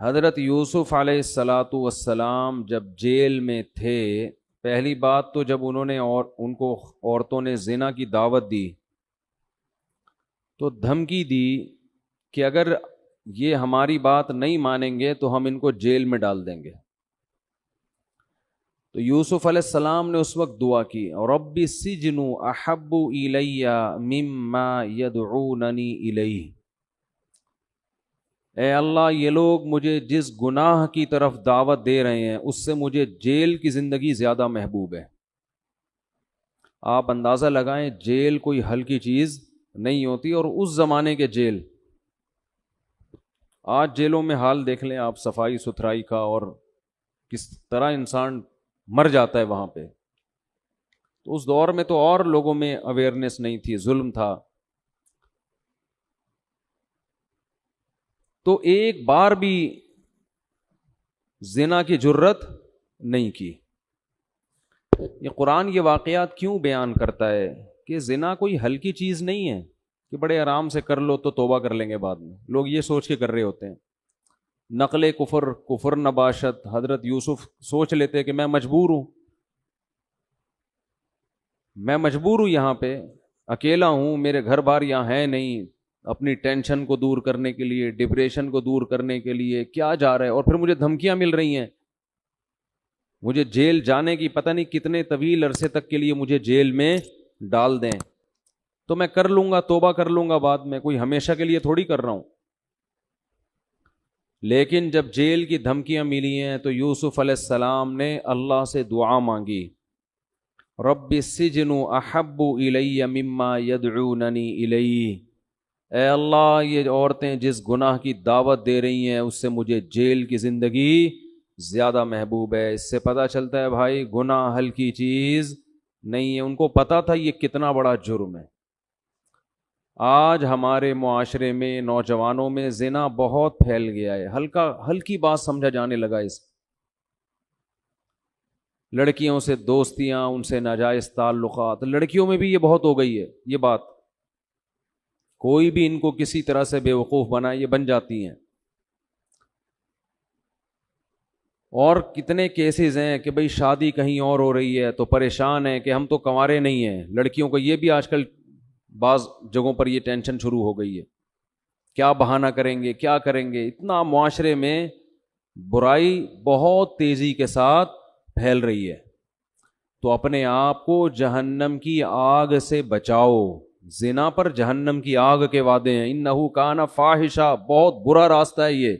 حضرت یوسف علیہ الصلاۃ والسلام جب جیل میں تھے، پہلی بات تو جب انہوں نے ان کو عورتوں نے زنا کی دعوت دی تو دھمکی دی کہ اگر یہ ہماری بات نہیں مانیں گے تو ہم ان کو جیل میں ڈال دیں گے۔ تو یوسف علیہ السلام نے اس وقت دعا کی، رب السجن احب الی مما یدعوننی الیہ، اے اللہ یہ لوگ مجھے جس گناہ کی طرف دعوت دے رہے ہیں اس سے مجھے جیل کی زندگی زیادہ محبوب ہے۔ آپ اندازہ لگائیں جیل کوئی ہلکی چیز نہیں ہوتی، اور اس زمانے کے جیل، آج جیلوں میں حال دیکھ لیں آپ صفائی ستھرائی کا، اور کس طرح انسان مر جاتا ہے وہاں پہ۔ تو اس دور میں تو اور لوگوں میں اویئرنیس نہیں تھی، ظلم تھا۔ تو ایک بار بھی زنا کی جرت نہیں کی۔ یہ قرآن یہ واقعات کیوں بیان کرتا ہے کہ زنا کوئی ہلکی چیز نہیں ہے کہ بڑے آرام سے کر لو تو توبہ کر لیں گے بعد میں، لوگ یہ سوچ کے کر رہے ہوتے ہیں۔ نقل کفر نباشت، حضرت یوسف سوچ لیتے کہ میں مجبور ہوں یہاں پہ، اکیلا ہوں، میرے گھر بار یہاں ہے نہیں، اپنی ٹینشن کو دور کرنے کے لیے، ڈپریشن کو دور کرنے کے لیے کیا جا رہا ہے، اور پھر مجھے دھمکیاں مل رہی ہیں، مجھے جیل جانے کی پتہ نہیں کتنے طویل عرصے تک کے لیے مجھے جیل میں ڈال دیں، تو میں کر لوں گا، توبہ کر لوں گا بعد میں، کوئی ہمیشہ کے لیے تھوڑی کر رہا ہوں۔ لیکن جب جیل کی دھمکیاں ملی ہیں تو یوسف علیہ السلام نے اللہ سے دعا مانگی، رب السجن احب الی مما یدعوننی الیہ، اے اللہ یہ عورتیں جس گناہ کی دعوت دے رہی ہیں اس سے مجھے جیل کی زندگی زیادہ محبوب ہے۔ اس سے پتہ چلتا ہے بھائی گناہ ہلکی چیز نہیں ہے، ان کو پتہ تھا یہ کتنا بڑا جرم ہے۔ آج ہمارے معاشرے میں نوجوانوں میں زنا بہت پھیل گیا ہے، ہلکی بات سمجھا جانے لگا، اس لڑکیوں سے دوستیاں، ان سے ناجائز تعلقات، لڑکیوں میں بھی یہ بہت ہو گئی ہے یہ بات، کوئی بھی ان کو کسی طرح سے بے وقوف بنائے یہ بن جاتی ہیں۔ اور کتنے کیسز ہیں کہ بھئی شادی کہیں اور ہو رہی ہے تو پریشان ہیں کہ ہم تو کنوارے نہیں ہیں، لڑکیوں کو یہ بھی آج کل بعض جگہوں پر یہ ٹینشن شروع ہو گئی ہے، کیا بہانہ کریں گے، کیا کریں گے۔ اتنا معاشرے میں برائی بہت تیزی کے ساتھ پھیل رہی ہے، تو اپنے آپ کو جہنم کی آگ سے بچاؤ۔ زنا پر جہنم کی آگ کے وعدے ہیں، انہو کان فاحشہ، بہت برا راستہ ہے یہ۔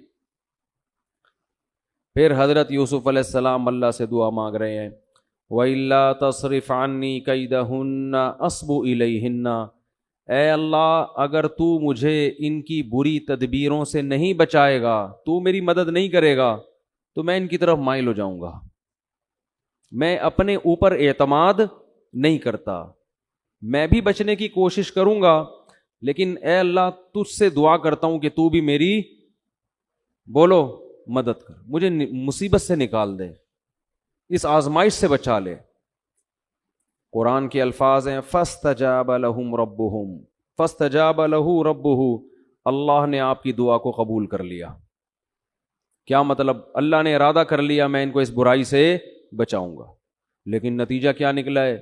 پھر حضرت یوسف علیہ السلام اللہ سے دعا مانگ رہے ہیں، وَإِلَّا تَصْرِفْ عَنِّي كَيْدَهُنَّ أَصْبُ إِلَيْهِنَّ، اے اللہ اگر تو مجھے ان کی بری تدبیروں سے نہیں بچائے گا، تو میری مدد نہیں کرے گا، تو میں ان کی طرف مائل ہو جاؤں گا۔ میں اپنے اوپر اعتماد نہیں کرتا، میں بھی بچنے کی کوشش کروں گا، لیکن اے اللہ تجھ سے دعا کرتا ہوں کہ تو بھی میری بولو مدد کر، مجھے مصیبت سے نکال دے، اس آزمائش سے بچا لے۔ قرآن کے الفاظ ہیں فَاسْتَجَابَ لَهُمْ رَبُّهُمْ فَاسْتَجَابَ لَهُ رَبُّهُ، اللہ نے آپ کی دعا کو قبول کر لیا۔ کیا مطلب؟ اللہ نے ارادہ کر لیا میں ان کو اس برائی سے بچاؤں گا، لیکن نتیجہ کیا نکلا ہے؟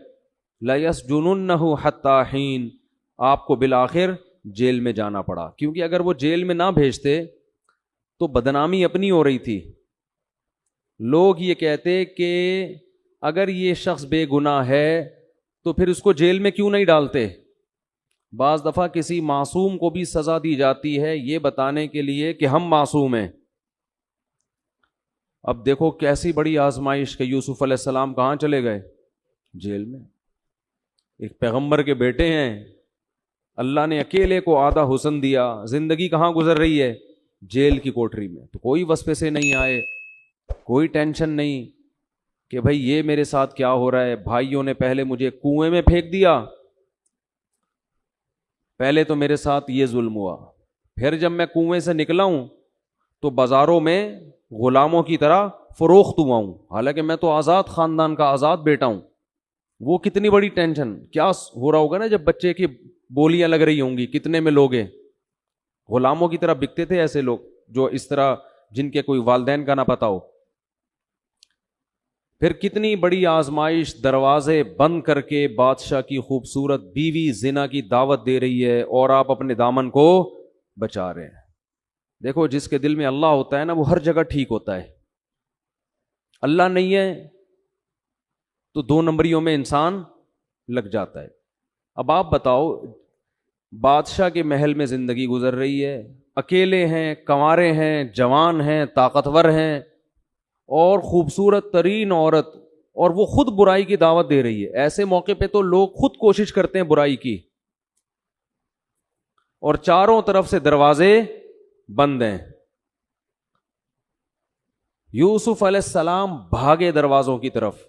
لَيَسْجُنُنَّهُ حَتَّى حِينٍ، آپ کو بالآخر جیل میں جانا پڑا، کیونکہ اگر وہ جیل میں نہ بھیجتے تو بدنامی اپنی ہو رہی تھی، لوگ یہ کہتے کہ اگر یہ شخص بے گناہ ہے تو پھر اس کو جیل میں کیوں نہیں ڈالتے۔ بعض دفعہ کسی معصوم کو بھی سزا دی جاتی ہے یہ بتانے کے لیے کہ ہم معصوم ہیں۔ اب دیکھو کیسی بڑی آزمائش کہ یوسف علیہ السلام کہاں چلے گئے؟ جیل میں۔ ایک پیغمبر کے بیٹے ہیں، اللہ نے اکیلے کو آدھا حسن دیا، زندگی کہاں گزر رہی ہے؟ جیل کی کوٹری میں۔ تو کوئی وظیفے سے نہیں آئے، کوئی ٹینشن نہیں کہ بھئی یہ میرے ساتھ کیا ہو رہا ہے، بھائیوں نے پہلے مجھے کنویں میں پھینک دیا، پہلے تو میرے ساتھ یہ ظلم ہوا، پھر جب میں کنویں سے نکلا ہوں تو بازاروں میں غلاموں کی طرح فروخت ہوا ہوں، حالانکہ میں تو آزاد خاندان کا آزاد بیٹا ہوں۔ وہ کتنی بڑی ٹینشن، کیا ہو رہا ہوگا نا جب بچے کی بولیاں لگ رہی ہوں گی، کتنے میں لوگ ہیں، غلاموں کی طرح بکتے تھے ایسے لوگ جو اس طرح جن کے کوئی والدین کا نہ پتہ ہو. پھر کتنی بڑی آزمائش، دروازے بند کر کے بادشاہ کی خوبصورت بیوی زنا کی دعوت دے رہی ہے اور آپ اپنے دامن کو بچا رہے ہیں. دیکھو جس کے دل میں اللہ ہوتا ہے نا وہ ہر جگہ ٹھیک ہوتا ہے. اللہ نہیں ہے تو 2 نمبریوں میں انسان لگ جاتا ہے. اب آپ بتاؤ، بادشاہ کے محل میں زندگی گزر رہی ہے، اکیلے ہیں، کنوارے ہیں، جوان ہیں، طاقتور ہیں اور خوبصورت ترین عورت، اور وہ خود برائی کی دعوت دے رہی ہے. ایسے موقع پہ تو لوگ خود کوشش کرتے ہیں برائی کی، اور چاروں طرف سے دروازے بند ہیں. یوسف علیہ السلام بھاگے دروازوں کی طرف،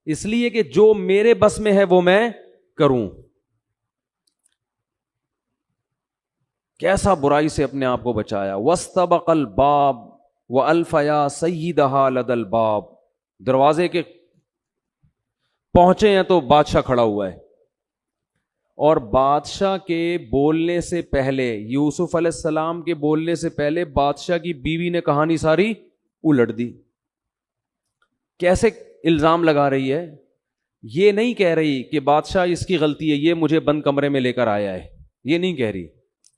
اس لیے کہ جو میرے بس میں ہے وہ میں کروں. کیسا برائی سے اپنے آپ کو بچایا. واستبق الباب والفیا سیدہا لدى الباب. دروازے کے پہنچے ہیں تو بادشاہ کھڑا ہوا ہے، اور بادشاہ کے بولنے سے پہلے، یوسف علیہ السلام کے بولنے سے پہلے بادشاہ کی بیوی نے کہانی ساری الٹ دی. کیسے الزام لگا رہی ہے؟ یہ نہیں کہہ رہی کہ بادشاہ اس کی غلطی ہے، یہ مجھے بند کمرے میں لے کر آیا ہے، یہ نہیں کہہ رہی.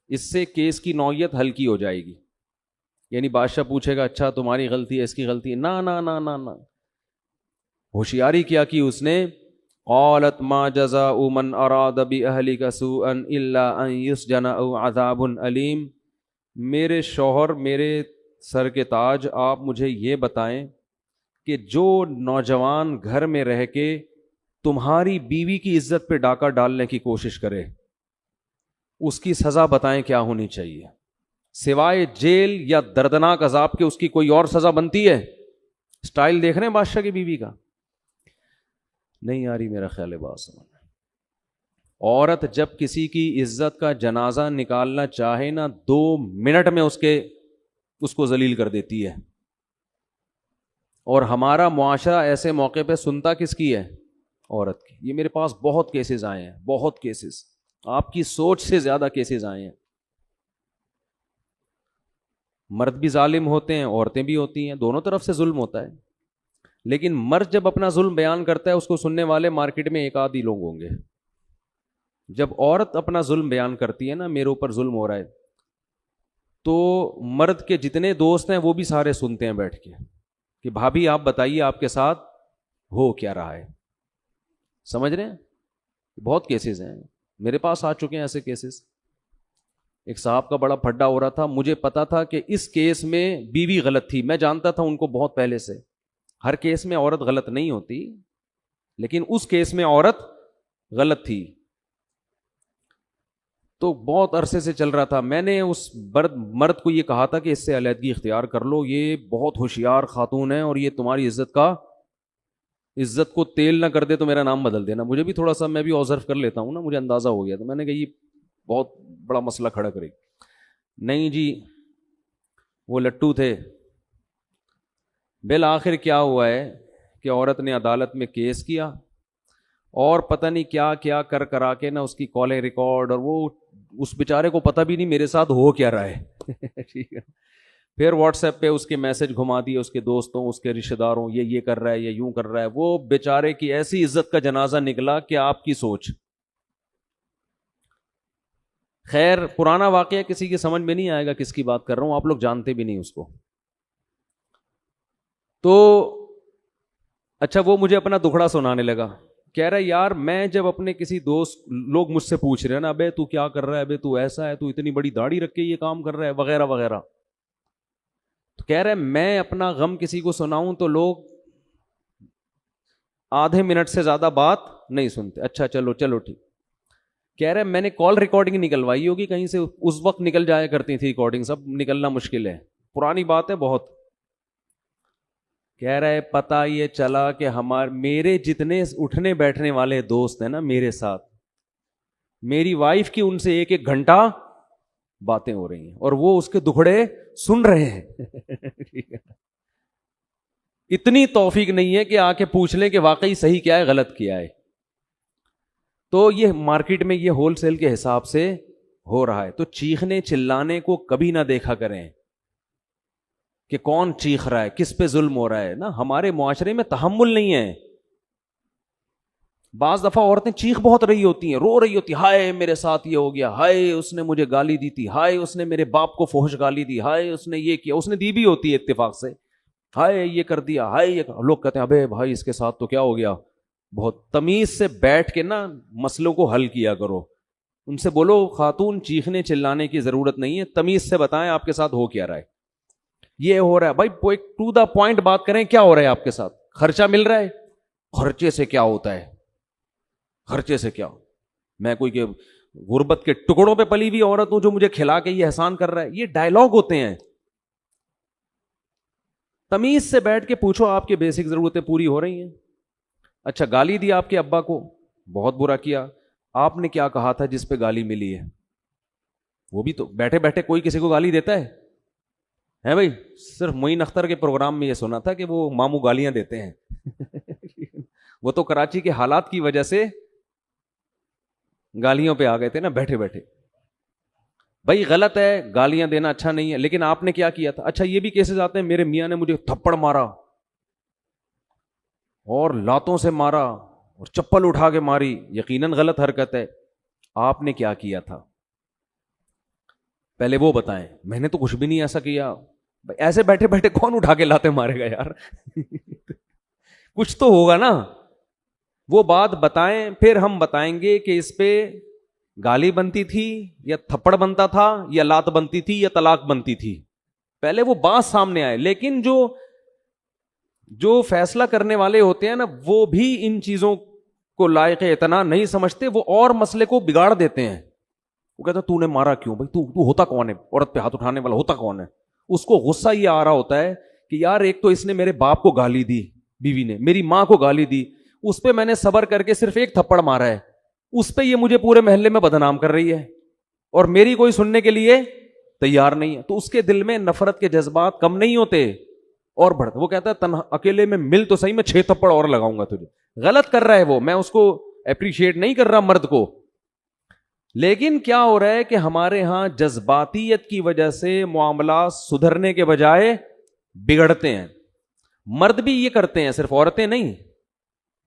اس سے کیس کی نوعیت ہلکی ہو جائے گی. یعنی بادشاہ پوچھے گا اچھا تمہاری غلطی ہے، اس کی غلطی ہے؟ نہ نہ نہ نہ نہ. ہوشیاری کیا کی اس نے؟ قالت ما جزاء من اراد باهلك سوءا الا ان يسجن او عذاب علیم. میرے شوہر، میرے سر کے تاج، آپ مجھے یہ بتائیں کہ جو نوجوان گھر میں رہ کے تمہاری بیوی کی عزت پہ ڈاکہ ڈالنے کی کوشش کرے، اس کی سزا بتائیں کیا ہونی چاہیے؟ سوائے جیل یا دردناک عذاب کے اس کی کوئی اور سزا بنتی ہے؟ سٹائل دیکھ رہے ہیں بادشاہ کی بیوی کا؟ نہیں آ رہی میرا خیال ہے بات سمجھ. عورت جب کسی کی عزت کا جنازہ نکالنا چاہے نا، 2 منٹ میں اس کو ذلیل کر دیتی ہے. اور ہمارا معاشرہ ایسے موقع پہ سنتا کس کی ہے؟ عورت کی. یہ میرے پاس بہت کیسز آئے ہیں، بہت کیسز، آپ کی سوچ سے زیادہ کیسز آئے ہیں. مرد بھی ظالم ہوتے ہیں، عورتیں بھی ہوتی ہیں، دونوں طرف سے ظلم ہوتا ہے. لیکن مرد جب اپنا ظلم بیان کرتا ہے اس کو سننے والے مارکیٹ میں 1 آدھ ہی لوگ ہوں گے. جب عورت اپنا ظلم بیان کرتی ہے نا، میرے اوپر ظلم ہو رہا ہے، تو مرد کے جتنے دوست ہیں وہ بھی سارے سنتے ہیں بیٹھ کے کہ بھابھی آپ بتائیے آپ کے ساتھ ہو کیا رہا ہے. سمجھ رہے ہیں؟ بہت کیسز ہیں میرے پاس آ چکے ہیں ایسے کیسز. ایک صاحب کا بڑا پھڈا ہو رہا تھا، مجھے پتا تھا کہ اس کیس میں بیوی غلط تھی، میں جانتا تھا ان کو بہت پہلے سے. ہر کیس میں عورت غلط نہیں ہوتی، لیکن اس کیس میں عورت غلط تھی. تو بہت عرصے سے چل رہا تھا. میں نے اس مرد کو یہ کہا تھا کہ اس سے علیحدگی اختیار کر لو، یہ بہت ہوشیار خاتون ہے اور یہ تمہاری عزت کو تیل نہ کر دے تو میرا نام بدل دینا. مجھے بھی تھوڑا سا، میں بھی آبزرو کر لیتا ہوں نا، مجھے اندازہ ہو گیا. تو میں نے کہا یہ بہت بڑا مسئلہ کھڑا کرے. نہیں جی وہ لٹو تھے. بالآخر کیا ہوا ہے کہ عورت نے عدالت میں کیس کیا اور پتہ نہیں کیا کیا کر کرا کے نا اس کی کالیں ریکارڈ، اور وہ اس بیچارے کو پتہ بھی نہیں میرے ساتھ ہو کیا رہا ہے. ٹھیک ہے. پھر واٹس ایپ پہ اس کے میسج گھما دیے اس کے دوستوں، اس کے رشتہ داروں، یہ کر رہا ہے، یہ یوں کر رہا ہے. وہ بیچارے کی ایسی عزت کا جنازہ نکلا کہ آپ کی سوچ. خیر پرانا واقعہ کسی کی سمجھ میں نہیں آئے گا کس کی بات کر رہا ہوں، آپ لوگ جانتے بھی نہیں اس کو. تو اچھا وہ مجھے اپنا دکھڑا سنانے لگا. کہہ رہا ہے یار میں جب اپنے کسی دوست، لوگ مجھ سے پوچھ رہے ہیں نا ابے تو کیا کر رہا ہے، ابے تو ایسا ہے، تو اتنی بڑی داڑھی رکھ کے یہ کام کر رہا ہے وغیرہ وغیرہ، تو کہہ رہا ہے میں اپنا غم کسی کو سناؤں تو لوگ آدھے منٹ سے زیادہ بات نہیں سنتے. اچھا چلو ٹھیک. کہہ رہا ہے میں نے کال ریکارڈنگ نکلوائی ہوگی کہیں سے، اس وقت نکل جایا کرتی تھی ریکارڈنگ، سب نکلنا مشکل ہے، پرانی بات ہے بہت. کہہ رہا ہے پتہ یہ چلا کہ میرے جتنے اٹھنے بیٹھنے والے دوست ہیں نا میرے ساتھ، میری وائف کی ان سے 1 گھنٹہ باتیں ہو رہی ہیں اور وہ اس کے دکھڑے سن رہے ہیں. اتنی توفیق نہیں ہے کہ آ کے پوچھ لیں کہ واقعی صحیح کیا ہے غلط کیا ہے. تو یہ مارکیٹ میں یہ ہول سیل کے حساب سے ہو رہا ہے. تو چیخنے چلانے کو کبھی نہ دیکھا کریں. کہ کون چیخ رہا ہے, کس پہ ظلم ہو رہا ہے نا. ہمارے معاشرے میں تحمل نہیں ہے. بعض دفعہ عورتیں چیخ بہت رہی ہوتی ہیں, رو رہی ہوتی, ہائے میرے ساتھ یہ ہو گیا, ہائے اس نے مجھے گالی دی تھی, ہائے اس نے میرے باپ کو فحش گالی دی, ہائے اس نے یہ کیا, اس نے دی بھی ہوتی ہے اتفاق سے, ہائے یہ کر دیا, ہائے یہ. لوگ کہتے ہیں ابے بھائی اس کے ساتھ تو کیا ہو گیا. بہت تمیز سے بیٹھ کے نا مسئلوں کو حل کیا کرو. ان سے بولو خاتون چیخنے چلانے کی ضرورت نہیں ہے, تمیز سے بتائیں آپ کے ساتھ ہو کیا رہا ہے. یہ ہو رہا ہے بھائی, ٹو دا پوائنٹ بات کریں, کیا ہو رہا ہے آپ کے ساتھ, خرچہ مل رہا ہے, خرچے سے کیا ہوتا ہے, خرچے سے کیا. میں کوئی کہ غربت کے ٹکڑوں پہ پلی ہوئی عورت ہوں جو مجھے کھلا کے یہ احسان کر رہا ہے. یہ ڈائلاگ ہوتے ہیں. تمیز سے بیٹھ کے پوچھو آپ کی بیسک ضرورتیں پوری ہو رہی ہیں. اچھا گالی دی آپ کے ابا کو, بہت برا کیا, آپ نے کیا کہا تھا جس پہ گالی ملی ہے. وہ بھی تو بیٹھے بیٹھے کوئی کسی کو گالی دیتا ہے بھائی. صرف معین اختر کے پروگرام میں یہ سنا تھا کہ وہ ماموں گالیاں دیتے ہیں. وہ تو کراچی کے حالات کی وجہ سے گالیوں پہ آ گئے تھے نا بیٹھے بیٹھے. بھائی غلط ہے, گالیاں دینا اچھا نہیں ہے, لیکن آپ نے کیا کیا تھا. اچھا یہ بھی کیسز آتے ہیں, میرے میاں نے مجھے تھپڑ مارا اور لاتوں سے مارا اور چپل اٹھا کے ماری. یقیناً غلط حرکت ہے. آپ نے کیا کیا تھا پہلے وہ بتائیں. میں نے تو کچھ بھی نہیں ایسا کیا. ایسے بیٹھے بیٹھے کون اٹھا کے لاتے مارے گا یار. کچھ تو ہوگا نا, وہ بات بتائیں, پھر ہم بتائیں گے کہ اس پہ گالی بنتی تھی یا تھپڑ بنتا تھا یا لات بنتی تھی یا طلاق بنتی تھی. پہلے وہ بات سامنے آئے. لیکن جو فیصلہ کرنے والے ہوتے ہیں نا, وہ بھی ان چیزوں کو لائق اعتنا نہیں سمجھتے, وہ اور مسئلے کو بگاڑ دیتے ہیں. وہ کہتا تو نے مارا کیوں بھائی, تو ہوتا کون ہے, عورت پہ ہاتھ اٹھانے والا ہوتا کون ہے. اس کو غصہ یہ آ رہا ہوتا ہے کہ یار ایک تو اس نے میرے باپ کو گالی دی, بیوی نے میری ماں کو گالی دی, اس پہ میں نے صبر کر کے صرف ایک تھپڑ مارا ہے, اس پہ یہ مجھے پورے محلے میں بدنام کر رہی ہے اور میری کوئی سننے کے لیے تیار نہیں ہے. تو اس کے دل میں نفرت کے جذبات کم نہیں ہوتے اور بڑھتے. وہ کہتا ہے تنہا اکیلے میں مل تو صحیح, میں 6 تھپڑ اور لگاؤں گا تجھے. غلط کر رہا ہے وہ, میں اس کو اپریشیٹ نہیں کر رہا مرد کو. لیکن کیا ہو رہا ہے کہ ہمارے ہاں جذباتیت کی وجہ سے معاملات سدھرنے کے بجائے بگڑتے ہیں. مرد بھی یہ کرتے ہیں, صرف عورتیں نہیں.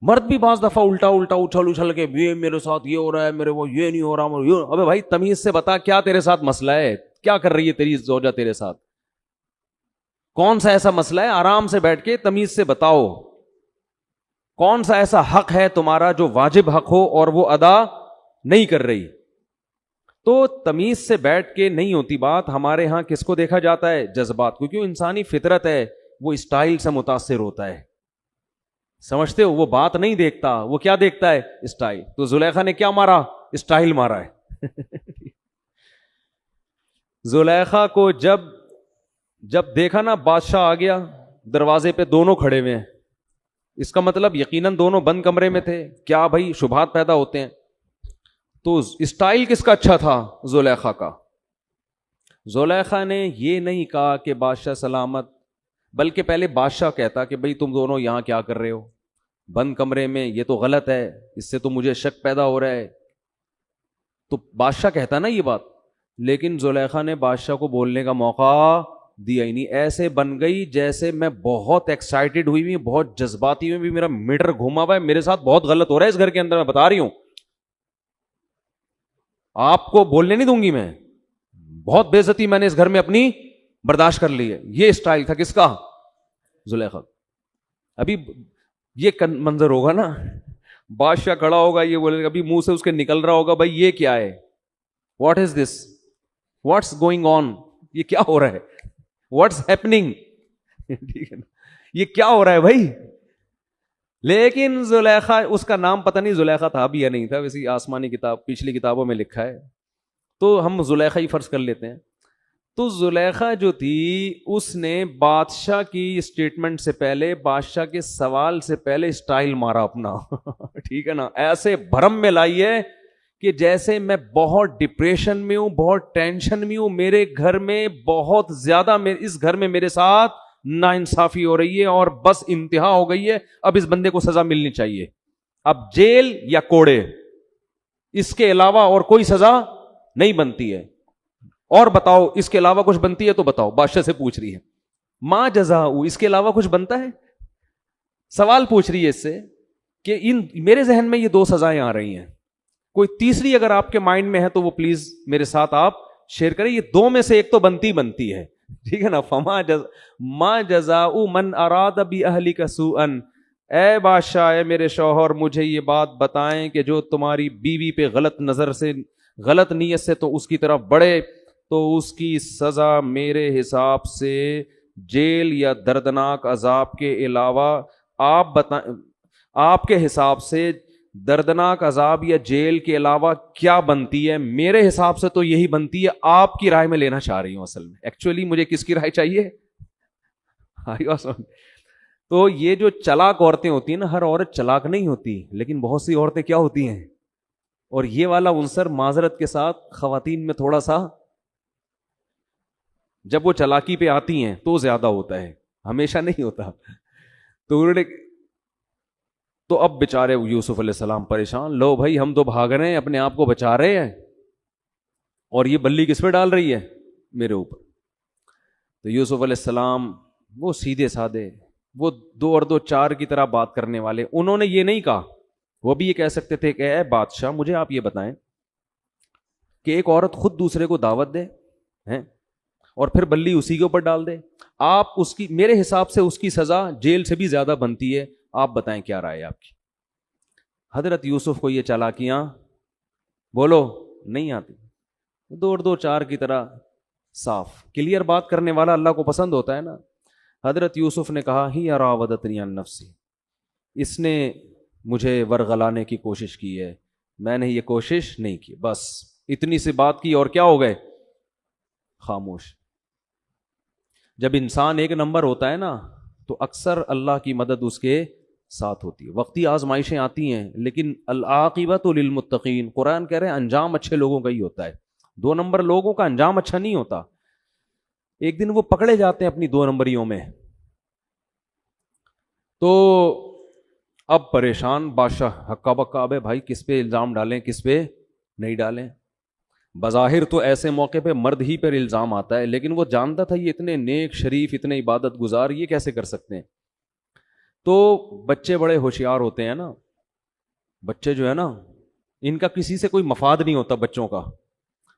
مرد بھی بعض دفعہ الٹا اچھل کے یہ میرے ساتھ یہ ہو رہا ہے, میرے وہ یہ نہیں ہو رہا. ابے بھائی تمیز سے بتا کیا تیرے ساتھ مسئلہ ہے, کیا کر رہی ہے تیری زوجہ تیرے ساتھ, کون سا ایسا مسئلہ ہے. آرام سے بیٹھ کے تمیز سے بتاؤ کون سا ایسا حق ہے تمہارا جو واجب حق ہو اور وہ ادا نہیں کر رہی. تو تمیز سے بیٹھ کے نہیں ہوتی بات. ہمارے ہاں کس کو دیکھا جاتا ہے, جذبات کو. کیوں انسانی فطرت ہے, وہ اسٹائل سے متاثر ہوتا ہے. سمجھتے ہو, وہ بات نہیں دیکھتا, وہ کیا دیکھتا ہے, اسٹائل. تو زلیخا نے کیا مارا, اسٹائل مارا ہے. زلیخا کو جب دیکھا نا بادشاہ آ گیا, دروازے پہ دونوں کھڑے ہوئے ہیں, اس کا مطلب یقیناً دونوں بند کمرے میں تھے. کیا بھائی شبہات پیدا ہوتے ہیں. تو اسٹائل کس کا اچھا تھا, زلیخا کا. زلیخا نے یہ نہیں کہا کہ بادشاہ سلامت, بلکہ پہلے بادشاہ کہتا کہ بھئی تم دونوں یہاں کیا کر رہے ہو بند کمرے میں, یہ تو غلط ہے, اس سے تو مجھے شک پیدا ہو رہا ہے. تو بادشاہ کہتا نا یہ بات. لیکن زلیخا نے بادشاہ کو بولنے کا موقع دیا ہی نہیں. ایسے بن گئی جیسے میں بہت ایکسائٹیڈ ہوئی ہوئی, بہت جذباتی ہوئی, میرا میٹر گھوما ہوا ہے, میرے ساتھ بہت غلط ہو رہا ہے اس گھر کے اندر, میں بتا رہی ہوں, آپ کو بولنے نہیں دوں گی میں. بہت بے عزتی میں نے اس گھر میں اپنی برداشت کر لی ہے. یہ اسٹائل تھا کس کا, زلیخا. ابھی یہ منظر ہوگا نا, بادشاہ کھڑا ہوگا, یہ بولے گا, ابھی منہ سے اس کے نکل رہا ہوگا, بھائی یہ کیا ہے, what is this, what's going on, یہ کیا ہو رہا ہے, واٹس ہیپننگ, ٹھیک ہے نا, یہ کیا ہو رہا ہے بھائی. لیکن زلیخا, اس کا نام پتہ نہیں زلیخا تھا بھی یا نہیں تھا, ویسی آسمانی کتاب پچھلی کتابوں میں لکھا ہے, تو ہم زلیخا ہی فرض کر لیتے ہیں. تو زلیخا جو تھی, اس نے بادشاہ کی اسٹیٹمنٹ سے پہلے, بادشاہ کے سوال سے پہلے اسٹائل مارا اپنا. ٹھیک ہے نا, ایسے بھرم میں لائی ہے کہ جیسے میں بہت ڈپریشن میں ہوں, بہت ٹینشن میں ہوں, میرے گھر میں بہت زیادہ, اس گھر میں میرے ساتھ ناانصافی ہو رہی ہے اور بس انتہا ہو گئی ہے, اب اس بندے کو سزا ملنی چاہیے, اب جیل یا کوڑے, اس کے علاوہ اور کوئی سزا نہیں بنتی ہے. اور بتاؤ اس کے علاوہ کچھ بنتی ہے تو بتاؤ, بادشاہ سے پوچھ رہی ہے. ما جزاء، اس کے علاوہ کچھ بنتا ہے؟ سوال پوچھ رہی ہے اس سے کہ میرے ذہن میں یہ دو سزائیں آ رہی ہیں، کوئی تیسری اگر آپ کے مائنڈ میں ہے تو وہ پلیز میرے ساتھ آپ شیئر کریں. یہ دو میں سے ایک تو بنتی ہے، ٹھیک ہے نا. ما جزاء من اراد باہلک سوءا، اے بادشاہ، اے میرے شوہر، مجھے یہ بات بتائیں کہ جو تمہاری بیوی پہ غلط نظر سے، غلط نیت سے تو اس کی طرف بڑھے، تو اس کی سزا میرے حساب سے جیل یا دردناک عذاب کے علاوہ آپ بتائیں، آپ کے حساب سے دردناک عذاب یا جیل کے علاوہ کیا بنتی ہے؟ میرے حساب سے تو یہی بنتی ہے. آپ کی رائے میں لینا چاہ رہی ہوں. اصل میں ایکچولی مجھے کس کی رائے چاہیے؟ تو یہ جو چلاک عورتیں ہوتی ہیں نا، ہر عورت چلاک نہیں ہوتی، لیکن بہت سی عورتیں کیا ہوتی ہیں، اور یہ والا عنصر معذرت کے ساتھ خواتین میں تھوڑا سا، جب وہ چلاکی پہ آتی ہیں تو زیادہ ہوتا ہے، ہمیشہ نہیں ہوتا. تو انہوں نے، تو اب بیچارے یوسف علیہ السلام پریشان، لو بھائی ہم تو بھاگ رہے ہیں، اپنے آپ کو بچا رہے ہیں، اور یہ بلی کس پہ ڈال رہی ہے؟ میرے اوپر. تو یوسف علیہ السلام وہ سیدھے سادے، وہ 2 اور 2 4 کی طرح بات کرنے والے، انہوں نے یہ نہیں کہا. وہ بھی یہ کہہ سکتے تھے کہ اے بادشاہ مجھے آپ یہ بتائیں کہ ایک عورت خود دوسرے کو دعوت دے ہیں اور پھر بلی اسی کے اوپر ڈال دے، آپ اس کی، میرے حساب سے اس کی سزا جیل سے بھی زیادہ بنتی ہے. آپ بتائیں کیا رائے ہے آپ کی؟ حضرت یوسف کو یہ چالاکیاں بولو نہیں آتی، 2 اور 2 4 کی طرح صاف کلیئر بات کرنے والا اللہ کو پسند ہوتا ہے نا. حضرت یوسف نے کہا ہی راودتنی عن نفسی، اس نے مجھے ورغلانے کی کوشش کی ہے، میں نے یہ کوشش نہیں کی. بس اتنی سی بات کی اور کیا ہو گئے؟ خاموش. جب انسان ایک نمبر ہوتا ہے نا تو اکثر اللہ کی مدد اس کے ساتھ ہوتی ہے. وقتی آزمائشیں آتی ہیں لیکن العاقبۃ للمتقین، قرآن کہہ رہے ہیں انجام اچھے لوگوں کا ہی ہوتا ہے، 2 نمبر لوگوں کا انجام اچھا نہیں ہوتا. ایک دن وہ پکڑے جاتے ہیں اپنی 2 نمبریوں میں. تو اب پریشان بادشاہ ہکا بکا، اب بھائی کس پہ الزام ڈالیں کس پہ نہیں ڈالیں. بظاہر تو ایسے موقع پہ مرد ہی پر الزام آتا ہے، لیکن وہ جانتا تھا یہ اتنے نیک شریف، اتنے عبادت گزار، یہ کیسے کر سکتے ہیں. تو بچے بڑے ہوشیار ہوتے ہیں نا، بچے جو ہے نا ان کا کسی سے کوئی مفاد نہیں ہوتا. بچوں کا،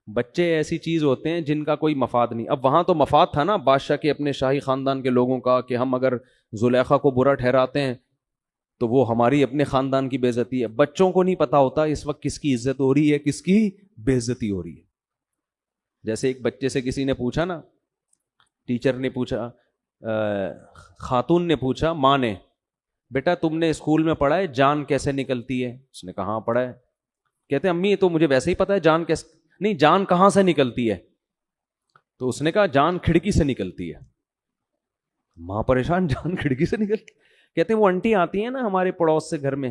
بچے ایسی چیز ہوتے ہیں جن کا کوئی مفاد نہیں. اب وہاں تو مفاد تھا نا بادشاہ کے، اپنے شاہی خاندان کے لوگوں کا، کہ ہم اگر زلیخا کو برا ٹھہراتے ہیں تو وہ ہماری اپنے خاندان کی بے عزتی ہے. بچوں کو نہیں پتا ہوتا اس وقت کس کی عزت ہو رہی ہے، کس کی بے عزتی ہو رہی ہے. جیسے ایک بچے سے کسی نے پوچھا نا، ٹیچر نے پوچھا، خاتون نے پوچھا ماں نے، بیٹا تم نے اسکول میں پڑھا ہے جان کیسے نکلتی ہے؟ اس نے کہا ہاں پڑھا ہے. کہتے ہیں امی یہ تو مجھے ویسے ہی پتا ہے جان کیسے، نہیں جان کہاں سے نکلتی ہے؟ تو اس نے کہا جان کھڑکی سے نکلتی ہے. ماں پریشان، جان کھڑکی سے نکلتی؟ کہتے ہیں وہ انٹی آتی ہیں نا ہمارے پڑوس سے گھر میں،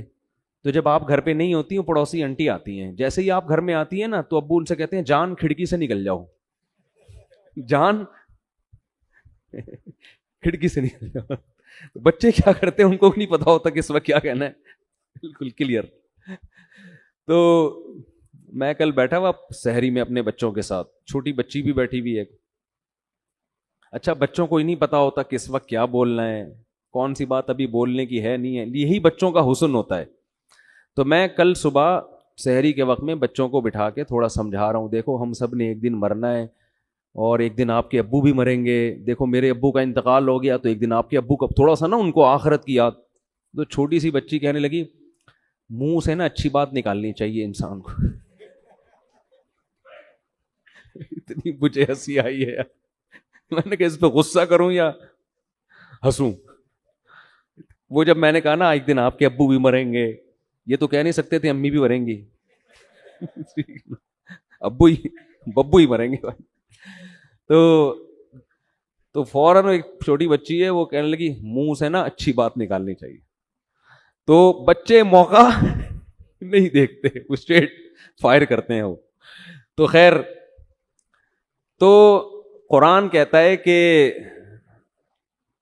تو جب آپ گھر پہ نہیں ہوتی ہیں پڑوسی انٹی آتی ہیں، جیسے ہی آپ گھر میں آتی ہیں نا تو ابو ان سے کہتے ہیں جان کھڑکی سے نکل جاؤ، جان کھڑکی سے نکل جاؤ. بچے کیا کرتے ہیں ان کو نہیں پتا ہوتا کہ اس وقت کیا کہنا ہے. بالکل کلیئر. تو میں کل بیٹھا ہوا سحری میں اپنے بچوں کے ساتھ، چھوٹی بچی بھی بیٹھی ہوئی ہے. اچھا بچوں کو ہی نہیں پتا ہوتا کس وقت کیا بولنا ہے، کون سی بات ابھی بولنے کی ہے نہیں ہے، یہی بچوں کا حسن ہوتا ہے. تو میں کل صبح سحری کے وقت میں بچوں کو بٹھا کے تھوڑا سمجھا رہا ہوں، دیکھو ہم سب نے ایک دن مرنا ہے، اور ایک دن آپ کے ابو بھی مریں گے. دیکھو میرے ابو کا انتقال ہو گیا تو ایک دن آپ کے ابو کا، تھوڑا سا نا ان کو آخرت کی یاد. تو چھوٹی سی بچی کہنے لگی منہ سے نا اچھی بات نکالنی چاہیے انسان کو. اتنی مجھے ہنسی آئی ہے، میں نے کہا اس پہ غصہ کروں یا ہنسوں. وہ جب میں نے کہا نا ایک دن آپ کے ابو بھی مریں گے، یہ تو کہہ نہیں سکتے تھے امی بھی مریں گی، ابو ہی ببو ہی مریں گے. تو فوراً ایک چھوٹی بچی ہے وہ کہنے لگی منہ سے نا اچھی بات نکالنی چاہیے. تو بچے موقع نہیں دیکھتے، وہ اسٹریٹ فائر کرتے ہیں وہ. تو خیر، تو قرآن کہتا ہے کہ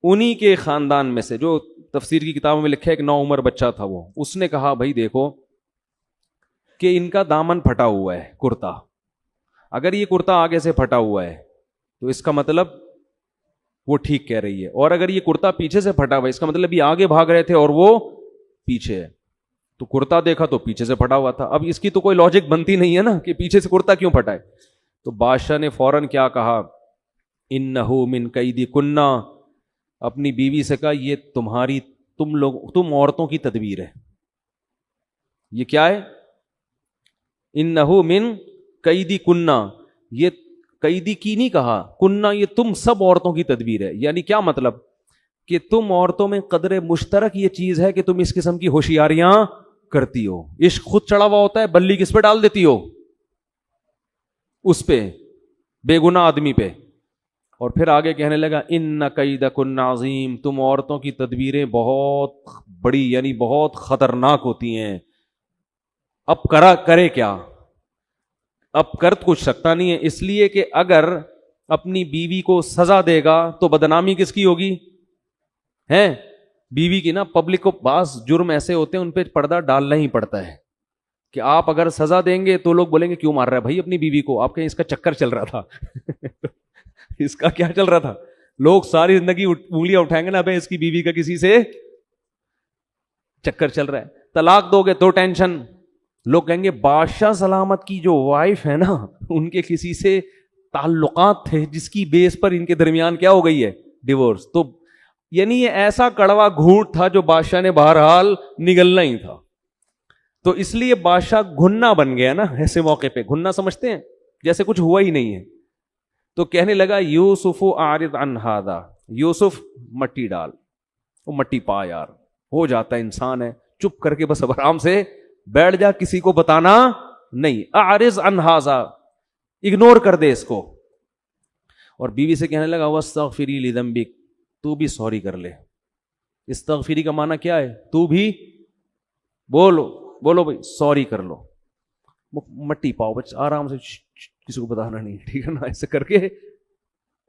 انہی کے خاندان میں سے، جو تفسیر کی کتابوں میں لکھا ہے ایک 9 عمر بچہ تھا، وہ اس نے کہا بھائی دیکھو کہ ان کا دامن پھٹا ہوا ہے کرتا، اگر یہ کرتا آگے سے پھٹا ہوا ہے تو اس کا مطلب وہ ٹھیک کہہ رہی ہے. اور اگر یہ کرتا پیچھے سے پھٹا ہوا، اس کا مطلب یہ آگے بھاگ رہے تھے اور وہ پیچھے ہے. تو کرتا دیکھا تو پیچھے سے پھٹا ہوا تھا. اب اس کی تو کوئی لاجک بنتی نہیں ہے نا کہ پیچھے سے کرتا کیوں پھٹا ہے. تو بادشاہ نے فوراً کیا کہا، انہو من کیدی کننا، اپنی بیوی سے کہا یہ تم عورتوں کی تدبیر ہے. یہ کیا ہے؟ انہو من کیدی کننا، یہ قیدی کی نہیں کہا، کننا یہ تم سب عورتوں کی تدبیر ہے. یعنی کیا مطلب کہ تم عورتوں میں قدر مشترک یہ چیز ہے کہ تم اس قسم کی ہوشیاریاں کرتی ہو. عشق خود چڑھا ہوا ہوتا ہے، بلی کس پہ ڈال دیتی ہو؟ اس پہ، بے گناہ آدمی پہ. اور پھر آگے کہنے لگا ان کیدکن عظیم، تم عورتوں کی تدبیریں بہت بڑی یعنی بہت خطرناک ہوتی ہیں. اب کرے کیا؟ اب کر کچھ سکتا نہیں ہے، اس لیے کہ اگر اپنی بیوی کو سزا دے گا تو بدنامی کس کی ہوگی؟ ہیں بیوی کی نا. پبلک کو بعض جرم ایسے ہوتے ہیں ان پہ پردہ ڈالنا ہی پڑتا ہے کہ آپ اگر سزا دیں گے تو لوگ بولیں گے کیوں مار رہا ہے بھائی اپنی بیوی کو؟ آپ کہیں اس کا چکر چل رہا تھا. اس کا کیا چل رہا تھا؟ لوگ ساری زندگی انگلیاں اٹھائیں گے نا بھائی اس کی بیوی کا کسی سے چکر چل رہا ہے. طلاق دو گے تو ٹینشن. لوگ کہیں گے بادشاہ سلامت کی جو وائف ہے نا ان کے کسی سے تعلقات تھے جس کی بیس پر ان کے درمیان کیا ہو گئی ہے؟ ڈیورس. تو یعنی یہ ایسا کڑوا گھونٹ تھا جو بادشاہ نے بہرحال نگلنا ہی تھا. تو اس لیے بادشاہ گھننا بن گیا نا. ایسے موقع پہ گھننا سمجھتے ہیں جیسے کچھ ہوا ہی نہیں ہے. تو کہنے لگا یوسف اعرض عن ھذا، یوسف مٹی ڈال. وہ مٹی پا یار، ہو جاتا ہے انسان ہے، چپ کر کے بس آرام سے بیٹھ جا، کسی کو بتانا نہیں. اعرض عن ھذا، اگنور کر دے اس کو. اور بیوی سے کہنے لگا واستغفری لذنبک، تو بھی سوری کر لے. استغفری کا معنی کیا ہے؟ تو بھی بولو بھائی سوری کر لو. مٹی پاؤ بچ آرام سے، کسی کو بتانا نہیں، ٹھیک ہے نا؟ ایسے کر کے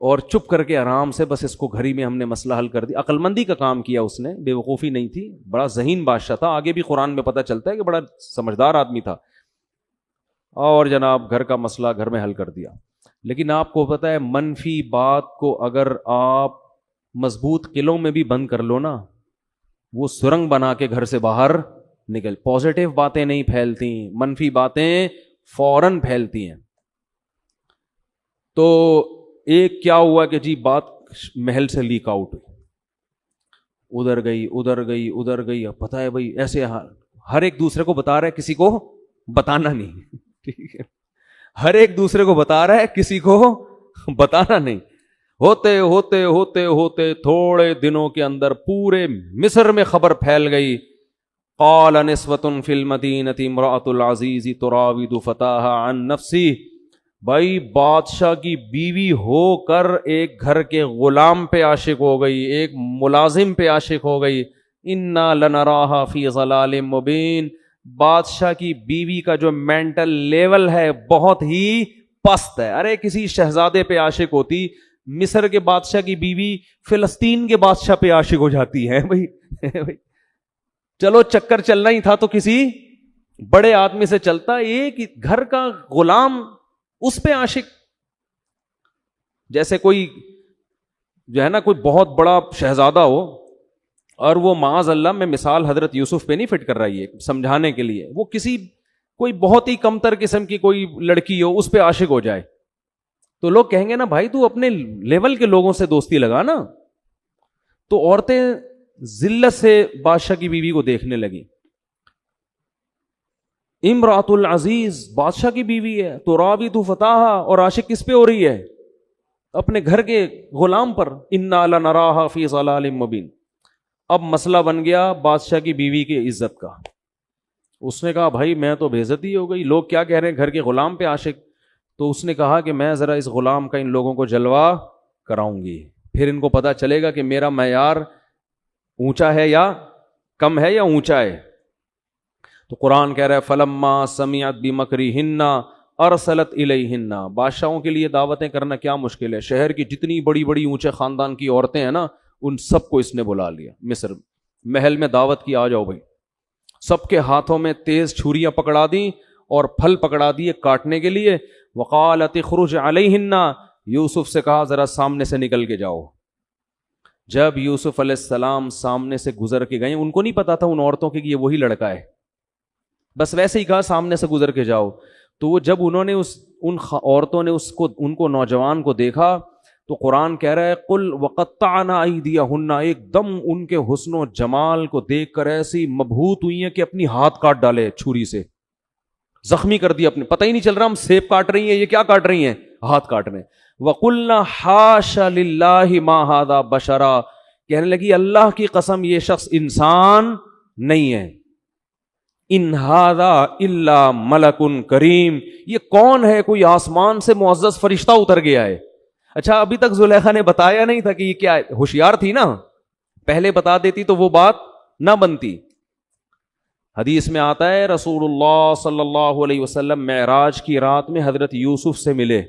اور چپ کر کے آرام سے بس اس کو گھر ہی میں ہم نے مسئلہ حل کر دیا. عقل مندی کا کام کیا اس نے، بے وقوفی نہیں تھی. بڑا ذہین بادشاہ تھا، آگے بھی قرآن میں پتہ چلتا ہے کہ بڑا سمجھدار آدمی تھا. اور جناب گھر کا مسئلہ گھر میں حل کر دیا. لیکن آپ کو پتہ ہے منفی بات کو اگر آپ مضبوط قلعوں میں بھی بند کر لو نا، وہ سرنگ بنا کے گھر سے باہر نکل. پازیٹیو باتیں نہیں پھیلتی، منفی باتیں فوراً پھیلتی ہیں. تو ایک کیا ہوا کہ جی بات محل سے لیک آؤٹ ہوئی، ادھر گئی. اب پتہ ہے بھائی ایسے ہر ایک دوسرے کو بتا رہا ہے، کسی کو بتانا نہیں. ٹھیک ہے، ہر ایک دوسرے کو بتا رہا ہے، کسی کو بتانا نہیں. ہوتے ہوتے ہوتے ہوتے تھوڑے دنوں کے اندر پورے مصر میں خبر پھیل گئی. قال نسوۃ فی المدینۃ امرأۃ العزیز تراود فتاها عن نفسی. بھائی بادشاہ کی بیوی ہو کر ایک گھر کے غلام پہ عاشق ہو گئی، ایک ملازم پہ عاشق ہو گئی. انا لنراها فی ضلال مبین. بادشاہ کی بیوی کا جو مینٹل لیول ہے بہت ہی پست ہے. ارے کسی شہزادے پہ عاشق ہوتی، مصر کے بادشاہ کی بیوی فلسطین کے بادشاہ پہ عاشق ہو جاتی ہے. بھائی چلو چکر چلنا ہی تھا تو کسی بڑے آدمی سے چلتا، ایک گھر کا غلام اس پہ عاشق. جیسے کوئی جو ہے نا کوئی بہت بڑا شہزادہ ہو اور وہ معاذ اللہ، میں مثال حضرت یوسف پہ نہیں فٹ کر رہی ہے سمجھانے کے لیے، وہ کسی کوئی بہت ہی کمتر قسم کی کوئی لڑکی ہو اس پہ عاشق ہو جائے تو لوگ کہیں گے نا بھائی تو اپنے لیول کے لوگوں سے دوستی لگا نا. تو عورتیں ذلت سے بادشاہ کی بیوی کو دیکھنے لگی. امرأۃ العزیز بادشاہ کی بیوی ہے، تراود فتاہا، اور عاشق کس پہ ہو رہی ہے؟ اپنے گھر کے غلام پر. انا لنراہا فی ضلال مبین. اب مسئلہ بن گیا بادشاہ کی بیوی کی عزت کا. اس نے کہا بھائی میں تو بے عزتی ہو گئی، لوگ کیا کہہ رہے ہیں گھر کے غلام پہ عاشق. تو اس نے کہا کہ میں ذرا اس غلام کا ان لوگوں کو جلوہ کراؤں گی، پھر ان کو پتہ چلے گا کہ میرا معیار اونچا ہے یا کم ہے یا اونچا ہے. تو قرآن کہہ رہا ہے فلما سمعت بمکرہن ارسلت الیہن. بادشاہوں کے لیے دعوتیں کرنا کیا مشکل ہے. شہر کی جتنی بڑی بڑی اونچے خاندان کی عورتیں ہیں نا ان سب کو اس نے بلا لیا. مصر محل میں دعوت کی، آ جاؤ بھائی. سب کے ہاتھوں میں تیز چھریاں پکڑا دیں اور پھل پکڑا دیے کاٹنے کے لیے. وقالت اخرج علیہن. یوسف سے کہا ذرا سامنے سے نکل کے جاؤ. جب یوسف علیہ السلام سامنے سے گزر کے گئے، ان کو نہیں پتا تھا ان عورتوں کے کہ یہ وہی لڑکا ہے، بس ویسے ہی کہا سامنے سے گزر کے جاؤ. تو وہ جب انہوں نے ان عورتوں نے ان کو نوجوان کو دیکھا تو قرآن کہہ رہا ہے قل وقطعنا ایدیہن، ایک دم ان کے حسن و جمال کو دیکھ کر ایسی مبہوت ہوئی ہیں کہ اپنی ہاتھ کاٹ ڈالے چھری سے، زخمی کر دیا اپنے، پتہ ہی نہیں چل رہا ہم سیب کاٹ رہی ہیں یہ کیا کاٹ رہی ہیں، ہاتھ کاٹ رہے ہیں. وَقُلْنَا حَاشَ لِلَّهِ مَا هَذَا بَشَرًا، کہنے لگی اللہ کی قسم یہ شخص انسان نہیں ہے، ان هَذَا إِلَّا مَلَكٌ کریم، یہ کون ہے، کوئی آسمان سے معزز فرشتہ اتر گیا ہے. اچھا ابھی تک زلیخا نے بتایا نہیں تھا کہ یہ کیا ہے، ہوشیار تھی نا، پہلے بتا دیتی تو وہ بات نہ بنتی. حدیث میں آتا ہے رسول اللہ صلی اللہ علیہ وسلم معراج کی رات میں حضرت یوسف سے ملے،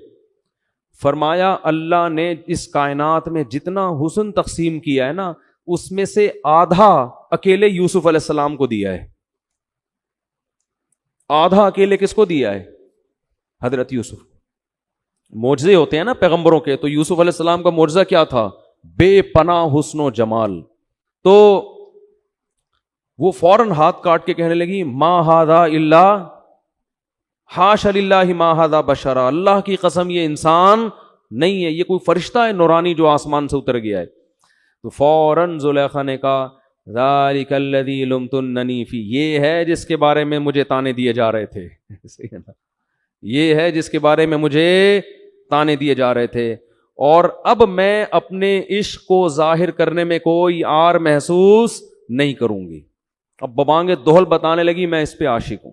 فرمایا اللہ نے اس کائنات میں جتنا حسن تقسیم کیا ہے نا اس میں سے آدھا اکیلے یوسف علیہ السلام کو دیا ہے. آدھا اکیلے کس کو دیا ہے؟ حضرت یوسف. معجزے ہوتے ہیں نا پیغمبروں کے، تو یوسف علیہ السلام کا معجزہ کیا تھا؟ بے پناہ حسن و جمال. تو وہ فوراً ہاتھ کاٹ کے کہنے لگی ما ھذا الا حاشا للہ ما ھذا بشرا، اللہ کی قسم یہ انسان نہیں ہے، یہ کوئی فرشتہ ہے نورانی جو آسمان سے اتر گیا ہے. تو فوراً زلیخا نے کہا ذالک الذی لمتننی فی، یہ ہے جس کے بارے میں مجھے تانے دیے جا رہے تھے یہ ہے جس کے بارے میں مجھے تانے دیے جا رہے تھے، اور اب میں اپنے عشق کو ظاہر کرنے میں کوئی عار محسوس نہیں کروں گی. اب ببانگے دوہل بتانے لگی میں اس پہ عاشق ہوں،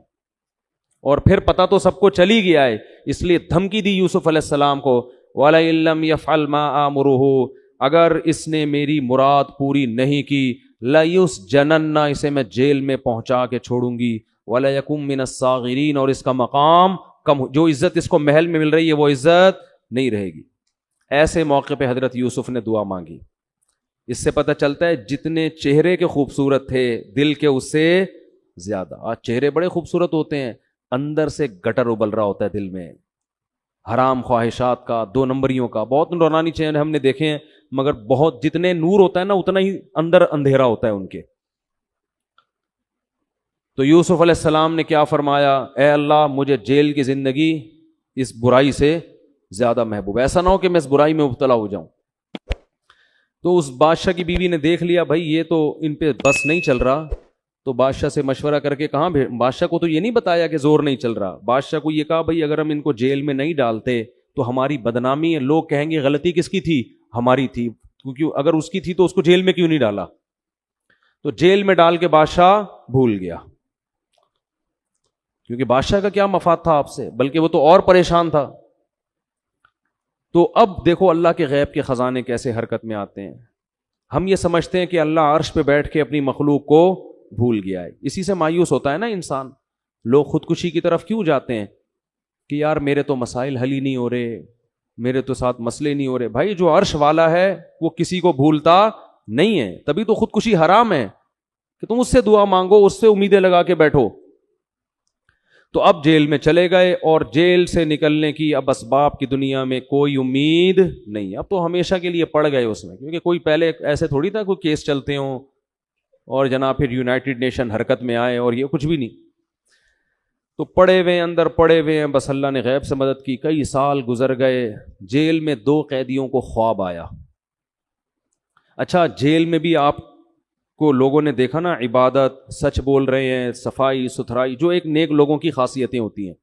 اور پھر پتہ تو سب کو چلی گیا ہے، اس لیے دھمکی دی یوسف علیہ السلام کو وَلَئِن لَّمْ يَفْعَلْ مَا آمُرُهُ، اگر اس نے میری مراد پوری نہیں کی لَيُسْجَنَنَّ، اسے میں جیل میں پہنچا کے چھوڑوں گی، وَلَيَكُن مِّنَ الصَّاغِرِينَ، اور اس کا مقام کم، جو عزت اس کو محل میں مل رہی ہے وہ عزت نہیں رہے گی. ایسے موقع پہ حضرت یوسف نے دعا مانگی. اس سے پتہ چلتا ہے جتنے چہرے کے خوبصورت تھے دل کے اس سے زیادہ. آج چہرے بڑے خوبصورت ہوتے ہیں، اندر سے گٹر ابل رہا ہوتا ہے دل میں، حرام خواہشات کا، دو نمبریوں کا. بہت نورانی چہرے ہم نے دیکھے ہیں، مگر بہت جتنے نور ہوتا ہے نا اتنا ہی اندر اندھیرا ہوتا ہے ان کے. تو یوسف علیہ السلام نے کیا فرمایا؟ اے اللہ مجھے جیل کی زندگی اس برائی سے زیادہ محبوب، ایسا نہ ہو کہ میں اس برائی میں مبتلا ہو جاؤں. تو اس بادشاہ کی بیوی نے دیکھ لیا بھائی یہ تو ان پہ بس نہیں چل رہا، تو بادشاہ سے مشورہ کر کے کہاں بادشاہ کو تو یہ نہیں بتایا کہ زور نہیں چل رہا، بادشاہ کو یہ کہا بھائی اگر ہم ان کو جیل میں نہیں ڈالتے تو ہماری بدنامی ہے، لوگ کہیں گے غلطی کس کی تھی؟ ہماری تھی، کیونکہ اگر اس کی تھی تو اس کو جیل میں کیوں نہیں ڈالا؟ تو جیل میں ڈال کے بادشاہ بھول گیا، کیونکہ بادشاہ کا کیا مفاد تھا آپ سے، بلکہ وہ تو اور پریشان تھا. تو اب دیکھو اللہ کے غیب کے خزانے کیسے حرکت میں آتے ہیں. ہم یہ سمجھتے ہیں کہ اللہ عرش پہ بیٹھ کے اپنی مخلوق کو بھول گیا ہے، اسی سے مایوس ہوتا ہے نا انسان. لوگ خودکشی کی طرف کیوں جاتے ہیں کہ یار میرے تو مسائل حل ہی نہیں ہو رہے، میرے تو ساتھ مسئلے نہیں ہو رہے. بھائی جو عرش والا ہے وہ کسی کو بھولتا نہیں ہے، تبھی تو خودکشی حرام ہے کہ تم اس سے دعا مانگو، اس سے امیدیں لگا کے بیٹھو. تو اب جیل میں چلے گئے اور جیل سے نکلنے کی اب اسباب کی دنیا میں کوئی امید نہیں. اب تو ہمیشہ کے لیے پڑ گئے اس میں، کیونکہ کوئی پہلے ایسے تھوڑی تھا کوئی کیس چلتے ہوں اور جناب پھر یونائٹڈ نیشن حرکت میں آئے، اور یہ کچھ بھی نہیں. تو پڑے ہوئے اندر پڑے ہوئے ہیں، بس اللہ نے غیب سے مدد کی. کئی سال گزر گئے، جیل میں 2 قیدیوں کو خواب آیا. اچھا جیل میں بھی آپ کو لوگوں نے دیکھا نا، عبادت، سچ بول رہے ہیں، صفائی ستھرائی، جو ایک نیک لوگوں کی خاصیتیں ہوتی ہیں.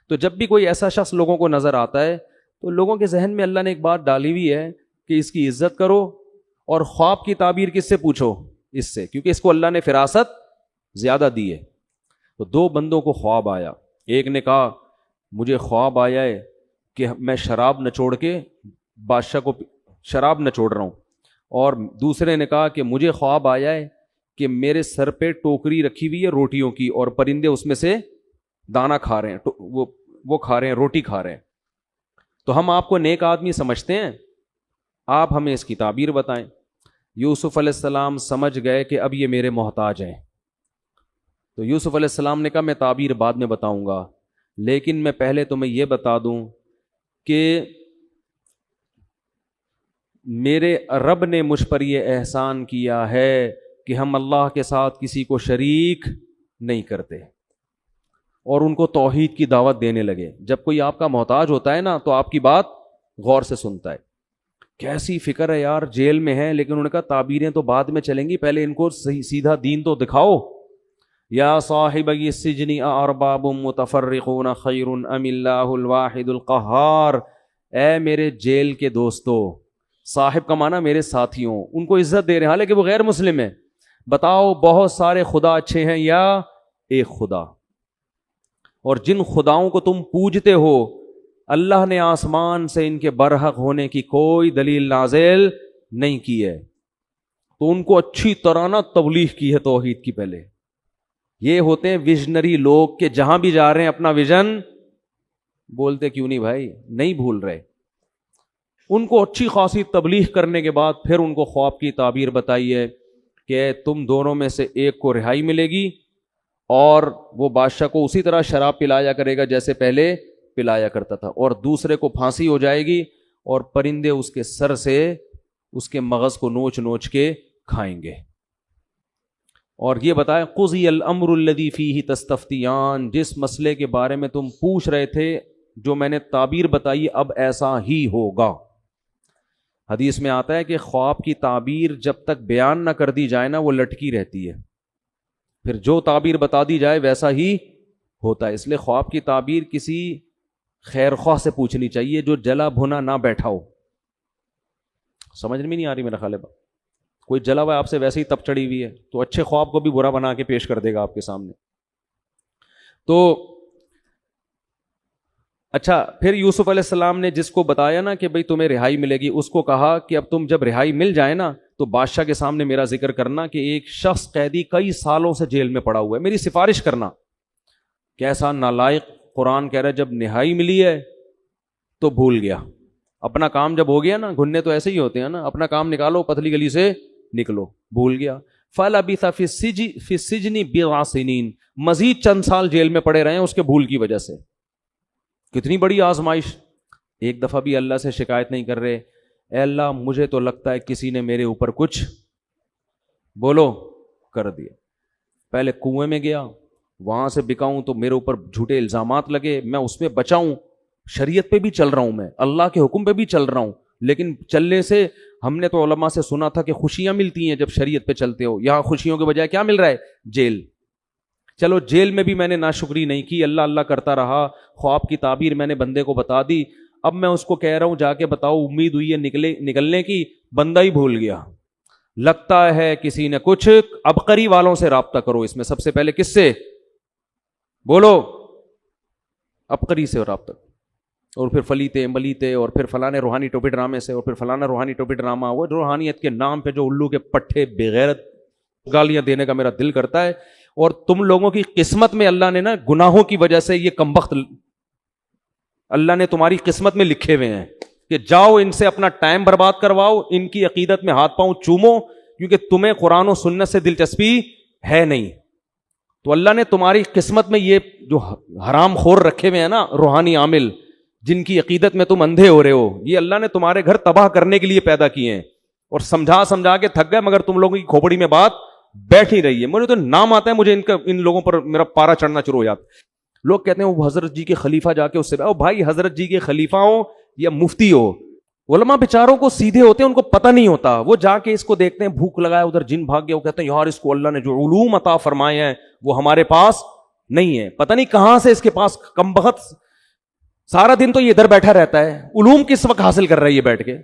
تو جب بھی کوئی ایسا شخص لوگوں کو نظر آتا ہے تو لوگوں کے ذہن میں اللہ نے ایک بات ڈالی ہوئی ہے کہ اس کی عزت کرو، اور خواب کی تعبیر کس سے پوچھو؟ اس سے، کیونکہ اس کو اللہ نے فراست زیادہ دی ہے. تو 2 بندوں کو خواب آیا. ایک نے کہا مجھے خواب آیا ہے کہ میں شراب نچوڑ کے بادشاہ کو شراب نچوڑ رہا ہوں، اور دوسرے نے کہا کہ مجھے خواب آیا ہے کہ میرے سر پہ ٹوکری رکھی ہوئی ہے روٹیوں کی، اور پرندے اس میں سے دانا کھا رہے ہیں، وہ کھا رہے ہیں، روٹی کھا رہے ہیں. تو ہم آپ کو نیک آدمی سمجھتے ہیں، آپ ہمیں اس کی تعبیر بتائیں. یوسف علیہ السلام سمجھ گئے کہ اب یہ میرے محتاج ہیں. تو یوسف علیہ السلام نے کہا میں تعبیر بعد میں بتاؤں گا، لیکن میں پہلے تمہیں یہ بتا دوں کہ میرے رب نے مجھ پر یہ احسان کیا ہے کہ ہم اللہ کے ساتھ کسی کو شریک نہیں کرتے، اور ان کو توحید کی دعوت دینے لگے۔ جب کوئی آپ کا محتاج ہوتا ہے نا تو آپ کی بات غور سے سنتا ہے۔ کیسی فکر ہے یار، جیل میں ہے، لیکن انہوں نے کہا تعبیریں تو بعد میں چلیں گی، پہلے ان کو سیدھا دین تو دکھاؤ۔ یا صاحبی السجن ارباب متفرقون خیر ام اللہ الواحد القہار، اے میرے جیل کے دوستو، صاحب کا معنی میرے ساتھیوں، ان کو عزت دے رہے ہیں حالانکہ وہ غیر مسلم ہیں، بتاؤ بہت سارے خدا اچھے ہیں یا ایک خدا؟ اور جن خداؤں کو تم پوجتے ہو اللہ نے آسمان سے ان کے برحق ہونے کی کوئی دلیل نازل نہیں کی ہے، تو ان کو اچھی طرح نہ تبلیغ کی ہے توحید کی۔ پہلے یہ ہوتے ہیں ویژنری لوگ کہ جہاں بھی جا رہے ہیں اپنا ویژن بولتے کیوں نہیں بھائی، نہیں بھول رہے۔ ان کو اچھی خاصی تبلیغ کرنے کے بعد پھر ان کو خواب کی تعبیر بتائی ہے کہ تم دونوں میں سے ایک کو رہائی ملے گی، اور وہ بادشاہ کو اسی طرح شراب پلایا کرے گا جیسے پہلے پلایا کرتا تھا، اور دوسرے کو پھانسی ہو جائے گی، اور پرندے اس کے سر سے اس کے مغز کو نوچ نوچ کے کھائیں گے۔ اور یہ بتائیں قضی الامر الذی فیہ تستفتیان، جس مسئلے کے بارے میں تم پوچھ رہے تھے جو میں نے تعبیر بتائی اب ایسا ہی ہوگا۔ حدیث میں آتا ہے کہ خواب کی تعبیر جب تک بیان نہ کر دی جائے نا وہ لٹکی رہتی ہے، پھر جو تعبیر بتا دی جائے ویسا ہی ہوتا ہے۔ اس لیے خواب کی تعبیر کسی خیر خواہ سے پوچھنی چاہیے جو جلا بھنا نہ بیٹھا ہو۔ سمجھ میں نہیں آ رہی میرا خیال ہے؟ کوئی جلا ہوا آپ سے ویسے ہی تپ چڑی ہوئی ہے تو اچھے خواب کو بھی برا بنا کے پیش کر دے گا آپ کے سامنے۔ تو اچھا، پھر یوسف علیہ السلام نے جس کو بتایا نا کہ بھئی تمہیں رہائی ملے گی، اس کو کہا کہ اب تم جب رہائی مل جائے نا تو بادشاہ کے سامنے میرا ذکر کرنا کہ ایک شخص قیدی کئی سالوں سے جیل میں پڑا ہوا ہے، میری سفارش کرنا۔ کیسا نالائق، قرآن کہہ رہا ہے جب رہائی ملی ہے تو بھول گیا، اپنا کام جب ہو گیا نا، گھننے تو ایسے ہی ہوتے ہیں نا، اپنا کام نکالو پتلی گلی سے نکلو، بھول گیا۔ فَلَبِثَ فِي السِّجْنِ بِضْعَ سِنِينَ، مزید چند سال جیل میں پڑے رہے ہیں اس کے بھول کی وجہ سے۔ کتنی بڑی آزمائش۔ ایک دفعہ بھی اللہ سے شکایت نہیں کر رہے، اے اللہ مجھے تو لگتا ہے کسی نے میرے اوپر کچھ بولو کر دیا۔ پہلے کنویں میں گیا، وہاں سے بکاؤں تو میرے اوپر جھوٹے الزامات لگے، میں اس میں بچاؤں، شریعت پہ بھی چل رہا ہوں، میں اللہ کے حکم پہ بھی چل رہا ہوں، لیکن چلنے سے ہم نے تو علماء سے سنا تھا کہ خوشیاں ملتی ہیں جب شریعت پہ چلتے ہو، یہاں خوشیوں کے بجائے کیا مل رہا ہے؟ جیل۔ چلو جیل میں بھی میں نے ناشکری نہیں کی، اللہ اللہ کرتا رہا، خواب کی تعبیر میں نے بندے کو بتا دی، اب میں اس کو کہہ رہا ہوں جا کے بتاؤ، امید ہوئی ہے نکلنے کی، بندہ ہی بھول گیا۔ لگتا ہے کسی نے کچھ، عبقری والوں سے رابطہ کرو، اس میں سب سے پہلے کس سے بولو؟ عبقری سے رابطہ، اور پھر فلیتے ملیتے، اور پھر فلانے روحانی ٹوپی ڈرامے سے، اور پھر فلانا روحانی ٹوپی ڈرامہ، وہ روحانیت کے نام پہ جو الو کے پٹھے بغیرت گالیاں دینے کا میرا دل کرتا ہے۔ اور تم لوگوں کی قسمت میں اللہ نے نا گناہوں کی وجہ سے یہ کمبخت اللہ نے تمہاری قسمت میں لکھے ہوئے ہیں کہ جاؤ ان سے اپنا ٹائم برباد کرواؤ، ان کی عقیدت میں ہاتھ پاؤں چومو، کیونکہ تمہیں قرآن و سنت سے دلچسپی ہے نہیں۔ تو اللہ نے تمہاری قسمت میں یہ جو حرام خور رکھے ہوئے ہیں نا روحانی عامل، جن کی عقیدت میں تم اندھے ہو رہے ہو، یہ اللہ نے تمہارے گھر تباہ کرنے کے لیے پیدا کیے ہیں، اور سمجھا سمجھا کے تھک گئے، مگر تم لوگوں کی کھوپڑی میں بات بیٹھ ہی رہی ہے۔ مجھے تو نام آتا ہے، مجھے ان لوگوں پر میرا پارا چڑھنا شروع ہو جاتا۔ لوگ کہتے ہیں وہ حضرت جی کے خلیفہ جا کے اس سے، او بھائی حضرت جی کے خلیفہ ہو یا مفتی ہو، علماء بیچاروں کو سیدھے ہوتے ہیں، ان کو پتہ نہیں ہوتا، وہ جا کے اس کو دیکھتے ہیں بھوک لگایا ادھر جن بھاگ گیا، وہ کہتے ہیں یار اس کو اللہ نے جو علوم عطا فرمائے ہیں وہ ہمارے پاس نہیں ہے، پتہ نہیں کہاں سے اس کے پاس، کمبخت سارا دن تو یہ ادھر بیٹھا رہتا ہے، علوم کس وقت حاصل کر رہا ہے یہ بیٹھ کے؟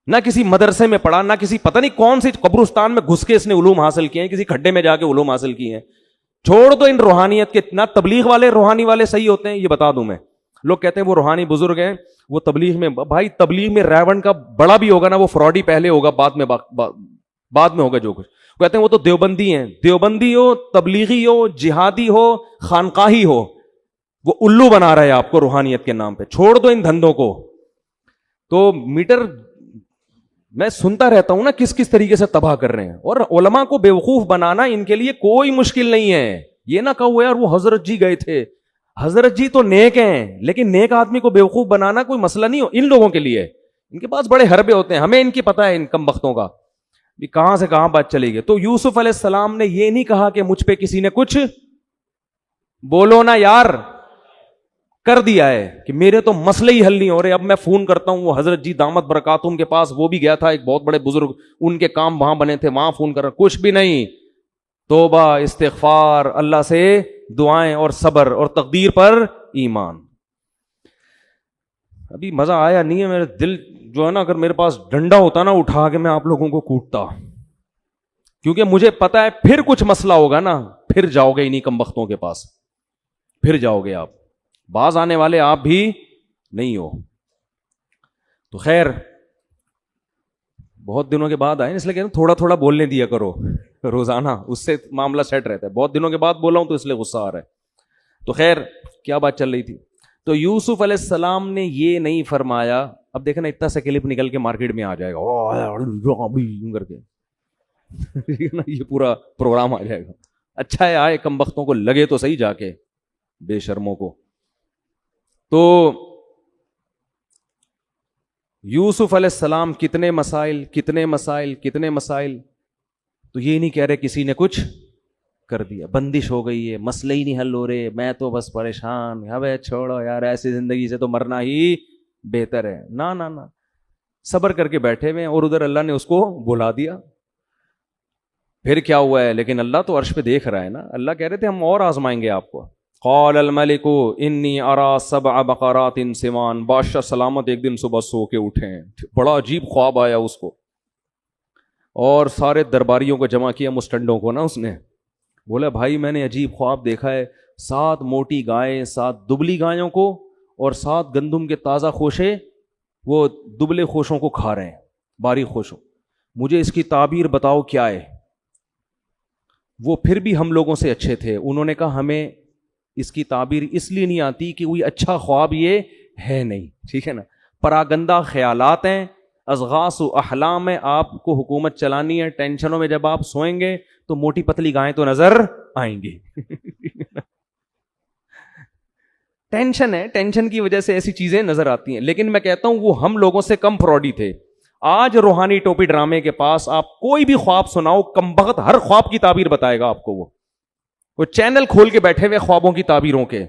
نہ کسی مدرسے میں پڑھا، نہ کسی پتہ نہیں کون سی قبرستان میں گھس کے اس نے علوم حاصل کیے ہیں، کسی کھڈے میں جا کے علوم حاصل کیے ہیں۔ چھوڑ دو ان روحانیت کے، نہ تبلیغ والے روحانی والے صحیح ہوتے ہیں، یہ بتا دوں میں۔ لوگ کہتے ہیں وہ روحانی بزرگ ہیں، وہ تبلیغ میں، بھائی تبلیغ میں ریون کا بڑا بھی ہوگا نا، وہ فراڈی پہلے ہوگا، بعد میں ہوگا جو کچھ۔ کہتے ہیں وہ تو دیوبندی ہیں، دیوبندی ہو، تبلیغی ہو، جہادی ہو، خانقاہی ہو، وہ الو بنا رہا ہے آپ کو روحانیت کے نام پہ۔ چھوڑ دو ان دھندوں کو۔ تو میٹر میں سنتا رہتا ہوں نا کس کس طریقے سے تباہ کر رہے ہیں، اور علماء کو بیوقوف بنانا ان کے لیے کوئی مشکل نہیں ہے۔ یہ نہ کہو یار وہ حضرت جی گئے تھے، حضرت جی تو نیک ہیں، لیکن نیک آدمی کو بیوقوف بنانا کوئی مسئلہ نہیں ہو ان لوگوں کے لیے، ان کے پاس بڑے حربے ہوتے ہیں, ہمیں ان کی پتہ ہے ان کم بختوں کا بھی کہاں سے کہاں بات چلے گی. تو یوسف علیہ السلام نے یہ نہیں کہا کہ مجھ پہ کسی نے کچھ بولو نا یار کر دیا ہے کہ میرے تو مسئلے ہی حل نہیں ہو رہے, اب میں فون کرتا ہوں وہ حضرت جی دامت برکاتہم کے پاس, وہ بھی گیا تھا ایک بہت بڑے بزرگ, ان کے کام وہاں بنے تھے, وہاں فون کر رہا, کچھ بھی نہیں. توبہ, استغفار, اللہ سے دعائیں اور صبر اور تقدیر پر ایمان. ابھی مزہ آیا نہیں ہے, میرے دل جو ہے نا, اگر میرے پاس ڈنڈا ہوتا نا اٹھا کے میں آپ لوگوں کو کوٹتا, کیونکہ مجھے پتا ہے پھر کچھ مسئلہ ہوگا نا, پھر جاؤ گے انہیں کم بختوں کے پاس, پھر جاؤ گے آپ, باز آنے والے آپ بھی نہیں ہو. تو خیر بہت دنوں کے بعد آئے, اس لیے کہ تھوڑا تھوڑا بولنے دیا کرو روزانہ, اس سے معاملہ سیٹ رہتا ہے. بہت دنوں کے بعد بولا ہوں تو اس لیے غصہ آ رہا ہے. تو خیر کیا بات چل رہی تھی. تو یوسف علیہ السلام نے یہ نہیں فرمایا, اب دیکھنا اتنا سا کلپ نکل کے مارکیٹ میں آ جائے گا کر کے یہ پورا پروگرام آ جائے گا. اچھا ہے آئے, کم بختوں کو لگے تو صحیح جا کے, بے شرموں کو. تو یوسف علیہ السلام کتنے مسائل, تو یہ نہیں کہہ رہے کسی نے کچھ کر دیا, بندش ہو گئی ہے, مسئلے ہی نہیں حل ہو رہے, میں تو بس پریشان, ابے چھوڑو یار, ایسی زندگی سے تو مرنا ہی بہتر ہے. نہ صبر کر کے بیٹھے ہوئے, اور ادھر اللہ نے اس کو بلا دیا. پھر کیا ہوا ہے, لیکن اللہ تو عرش پہ دیکھ رہا ہے نا. اللہ کہہ رہے تھے ہم اور آزمائیں گے آپ کو. قال الملک انی ارا سبع بقرات سمان, بادشاہ سلامت ایک دن صبح سو کے اٹھے, بڑا عجیب خواب آیا اس کو, اور سارے درباریوں کو جمع کیا, مسٹنڈوں کو نا, اس نے بولا بھائی میں نے عجیب خواب دیکھا ہے, 7 موٹی گائیں 7 دبلی گایوں کو, اور 7 گندم کے تازہ خوشے وہ دبلے خوشوں کو کھا رہے ہیں, باریک خوشوں. مجھے اس کی تعبیر بتاؤ کیا ہے. وہ پھر بھی ہم لوگوں سے اچھے تھے, انہوں نے کہا ہمیں اس کی تعبیر اس لیے نہیں آتی کہ کوئی اچھا خواب یہ ہے نہیں, ٹھیک ہے نا, پراگندہ خیالات ہیں, اضغاث و احلام ہے. آپ کو حکومت چلانی ہے, ٹینشنوں میں جب آپ سوئیں گے تو موٹی پتلی گائیں تو نظر آئیں گی. ٹینشن ہے, ٹینشن کی وجہ سے ایسی چیزیں نظر آتی ہیں. لیکن میں کہتا ہوں وہ ہم لوگوں سے کم فراڈی تھے. آج روحانی ٹوپی ڈرامے کے پاس آپ کوئی بھی خواب سناؤ, کم بخت ہر خواب کی تعبیر بتائے گا آپ کو. وہ چینل کھول کے بیٹھے ہوئے خوابوں کی تعبیروں کے,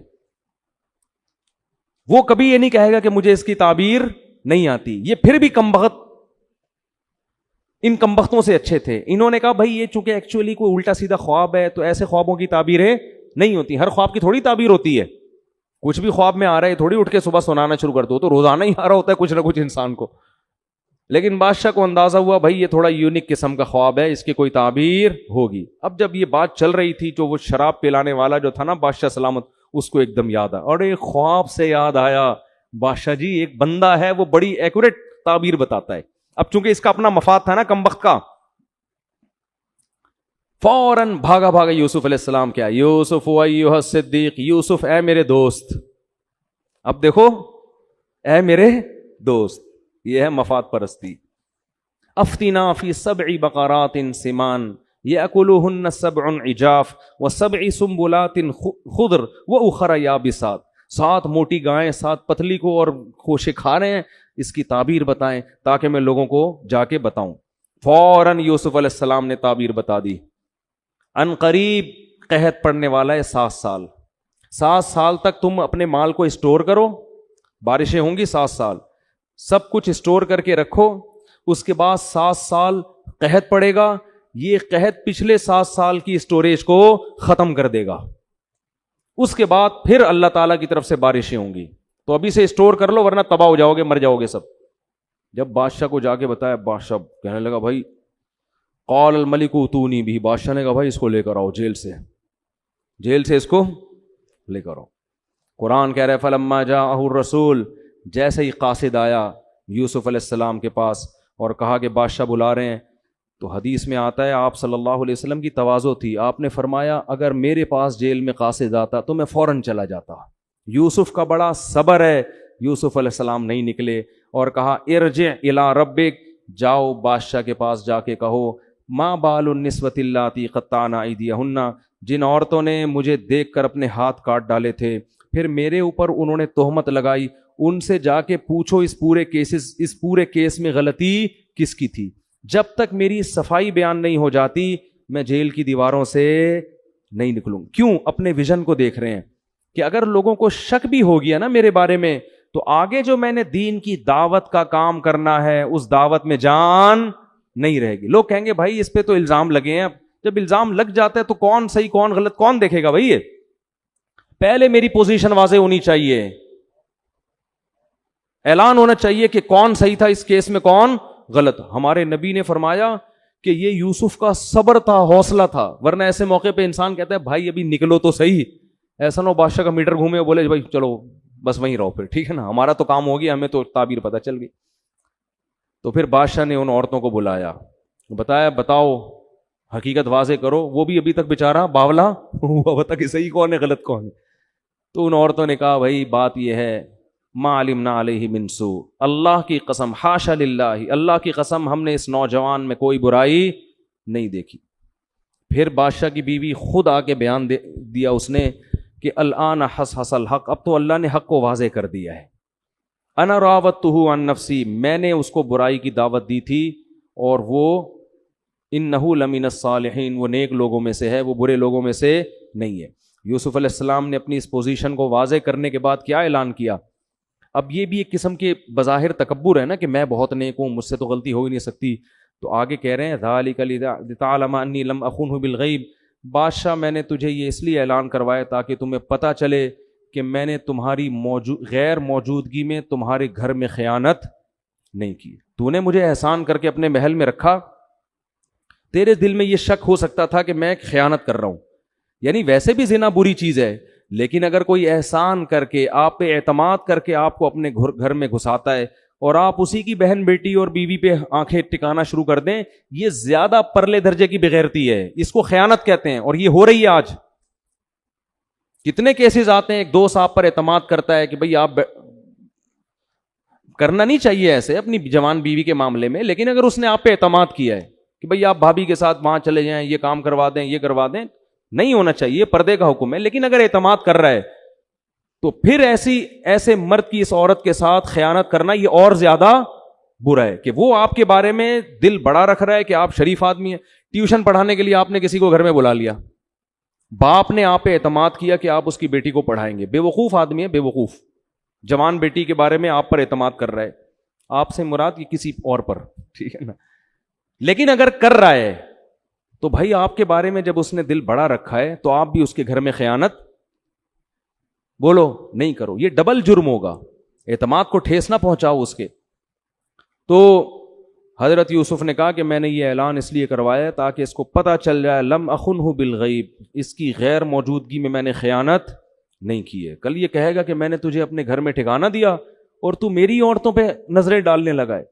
وہ کبھی یہ نہیں کہے گا کہ مجھے اس کی تعبیر نہیں آتی. یہ پھر بھی کم بخت ان کم بختوں سے اچھے تھے. انہوں نے کہا بھائی یہ چونکہ ایکچولی کوئی الٹا سیدھا خواب ہے, تو ایسے خوابوں کی تعبیریں نہیں ہوتی. ہر خواب کی تھوڑی تعبیر ہوتی ہے. کچھ بھی خواب میں آ رہا ہے تھوڑی اٹھ کے صبح سنانا شروع کر دو, تو روزانہ ہی آ رہا ہوتا ہے کچھ نہ کچھ انسان کو. لیکن بادشاہ کو اندازہ ہوا بھائی یہ تھوڑا یونیک قسم کا خواب ہے, اس کی کوئی تعبیر ہوگی. اب جب یہ بات چل رہی تھی, جو وہ شراب پلانے والا جو تھا نا بادشاہ سلامت, اس کو ایک دم یاد آیا, اور ایک خواب سے یاد آیا بادشاہ جی ایک بندہ ہے وہ بڑی ایکوریٹ تعبیر بتاتا ہے. اب چونکہ اس کا اپنا مفاد تھا نا کم بخت کا, فوراً بھاگا یوسف علیہ السلام کیا, یوسف ایھا الصدیق, یوسف اے میرے دوست. اب دیکھو اے میرے دوست, یہ ہے مفاد پرستی. افتنا فی 7 بقرات سمان یأکلہن 7 عجاف و7 سنبلات خضر واخر یابسات. 7 موٹی گائیں 7 پتلی کو اور خوشے کھا رہے ہیں, اس کی تعبیر بتائیں تاکہ میں لوگوں کو جا کے بتاؤں. فوراً یوسف علیہ السلام نے تعبیر بتا دی. ان قریب قحط پڑنے والا ہے 7 سال. 7 سال تک تم اپنے مال کو اسٹور کرو, بارشیں ہوں گی 7 سال, سب کچھ اسٹور کر کے رکھو. اس کے بعد 7 سال قحط پڑے گا, یہ قحط پچھلے 7 سال کی اسٹوریج کو ختم کر دے گا. اس کے بعد پھر اللہ تعالیٰ کی طرف سے بارشیں ہوں گی, تو ابھی سے اسٹور کر لو ورنہ تباہ ہو جاؤ گے, مر جاؤ گے سب. جب بادشاہ کو جا کے بتایا, بادشاہ کہنے لگا بھائی, قال الملک اتونی بھی, بادشاہ نے کہا بھائی اس کو لے کر آؤ جیل سے اس کو لے کر آؤ. قرآن کہہ رہے فلما جاءہ الرسول, جیسے ہی قاصد آیا یوسف علیہ السلام کے پاس اور کہا کہ بادشاہ بلا رہے ہیں, تو حدیث میں آتا ہے آپ صلی اللہ علیہ وسلم کی تواضع تھی, آپ نے فرمایا اگر میرے پاس جیل میں قاصد آتا تو میں فوراً چلا جاتا. یوسف کا بڑا صبر ہے. یوسف علیہ السلام نہیں نکلے اور کہا ارجع الی ربک, جاؤ بادشاہ کے پاس جا کے کہو ما بال النسوۃ اللاتی قطعن ایدیہن, جن عورتوں نے مجھے دیکھ کر اپنے ہاتھ کاٹ ڈالے تھے, پھر میرے اوپر انہوں نے تہمت لگائی ان سے جا کے پوچھو اس پورے کیس میں غلطی کس کی تھی. جب تک میری صفائی بیان نہیں ہو جاتی میں جیل کی دیواروں سے نہیں نکلوں. کیوں؟ اپنے ویژن کو دیکھ رہے ہیں کہ اگر لوگوں کو شک بھی ہو گیا نا میرے بارے میں تو آگے جو میں نے دین کی دعوت کا کام کرنا ہے اس دعوت میں جان نہیں رہے گی. لوگ کہیں گے بھائی اس پہ تو الزام لگے ہیں. جب الزام لگ جاتا ہے تو کون صحیح کون غلط کون دیکھے گا بھائی؟ یہ پہلے میری پوزیشن واضح ہونی چاہیے, اعلان ہونا چاہیے کہ کون صحیح تھا اس کیس میں کون غلط. ہمارے نبی نے فرمایا کہ یہ یوسف کا صبر تھا, حوصلہ تھا, ورنہ ایسے موقع پہ انسان کہتا ہے بھائی ابھی نکلو تو صحیح. ایسا نہ ہو بادشاہ کا میٹر گھومے اور بولے بھائی چلو بس وہیں رہو پھر, ٹھیک ہے نا, ہمارا تو کام ہو گیا, ہمیں تو تعبیر پتہ چل گئی. تو پھر بادشاہ نے ان عورتوں کو بلایا, بتایا بتاؤ حقیقت واضح کرو. وہ بھی ابھی تک بیچارہ باولا ہوا بتا کہ صحیح کون ہے غلط کون ہے. تو ان عورتوں نے کہا بھائی بات یہ ہے ما علمنا علیہ من سوء, اللہ کی قسم حاشا للہ, اللہ کی قسم ہم نے اس نوجوان میں کوئی برائی نہیں دیکھی. پھر بادشاہ کی بیوی خود آ کے بیان دیا اس نے کہ الآن حس الحق, اب تو اللہ نے حق کو واضح کر دیا ہے. انا راودتہ عن نفسی, میں نے اس کو برائی کی دعوت دی تھی اور وہ انہ لمن الصالحین, وہ نیک لوگوں میں سے ہے, وہ برے لوگوں میں سے نہیں ہے. یوسف علیہ السلام نے اپنی اس پوزیشن کو واضح کرنے کے بعد کیا اعلان کیا؟ اب یہ بھی ایک قسم کے بظاہر تکبر ہے نا کہ میں بہت نیک ہوں, مجھ سے تو غلطی ہو ہی نہیں سکتی. تو آگے کہہ رہے ہیں ذالک لتعلم انی لم اخنہ بالغیب, بادشاہ میں نے تجھے یہ اس لیے اعلان کروایا تاکہ تمہیں پتہ چلے کہ میں نے تمہاری غیر موجودگی میں تمہارے گھر میں خیانت نہیں کی. تو نے مجھے احسان کر کے اپنے محل میں رکھا, تیرے دل میں یہ شک ہو سکتا تھا کہ میں خیانت کر رہا ہوں. یعنی ویسے بھی زنا بری چیز ہے, لیکن اگر کوئی احسان کر کے آپ پہ اعتماد کر کے آپ کو اپنے گھر میں گھساتا ہے اور آپ اسی کی بہن بیٹی اور بیوی پہ آنکھیں ٹکانا شروع کر دیں, یہ زیادہ پرلے درجے کی بغیرتی ہے, اس کو خیانت کہتے ہیں. اور یہ ہو رہی ہے آج. کتنے کیسز آتے ہیں, ایک دوست آپ پر اعتماد کرتا ہے کہ بھئی آپ کرنا نہیں چاہیے ایسے اپنی جوان بیوی کے معاملے میں, لیکن اگر اس نے آپ پہ اعتماد کیا ہے کہ بھئی آپ بھابھی کے ساتھ وہاں چلے جائیں, یہ کام کروا دیں, یہ کروا دیں, نہیں ہونا چاہیے, پردے کا حکم ہے. لیکن اگر اعتماد کر رہا ہے تو پھر ایسے مرد کی اس عورت کے ساتھ خیانت کرنا یہ اور زیادہ برا ہے کہ وہ آپ کے بارے میں دل بڑا رکھ رہا ہے کہ آپ شریف آدمی ہیں. ٹیوشن پڑھانے کے لیے آپ نے کسی کو گھر میں بلا لیا, باپ نے آپ پہ اعتماد کیا کہ آپ اس کی بیٹی کو پڑھائیں گے, بے وقوف آدمی ہے, بے وقوف. جوان بیٹی کے بارے میں آپ پر اعتماد کر رہا ہے, آپ سے مراد یہ کسی اور پر, ٹھیک ہے نا. لیکن اگر کر رہا ہے تو بھائی آپ کے بارے میں جب اس نے دل بڑا رکھا ہے تو آپ بھی اس کے گھر میں خیانت بولو نہیں کرو, یہ ڈبل جرم ہوگا. اعتماد کو ٹھیس نہ پہنچاؤ اس کے. تو حضرت یوسف نے کہا کہ میں نے یہ اعلان اس لیے کروایا تاکہ اس کو پتہ چل جائے لم اخنہ بالغیب, اس کی غیر موجودگی میں میں نے خیانت نہیں کی ہے. کل یہ کہے گا کہ میں نے تجھے اپنے گھر میں ٹھکانہ دیا اور تو میری عورتوں پہ نظریں ڈالنے لگا ہے.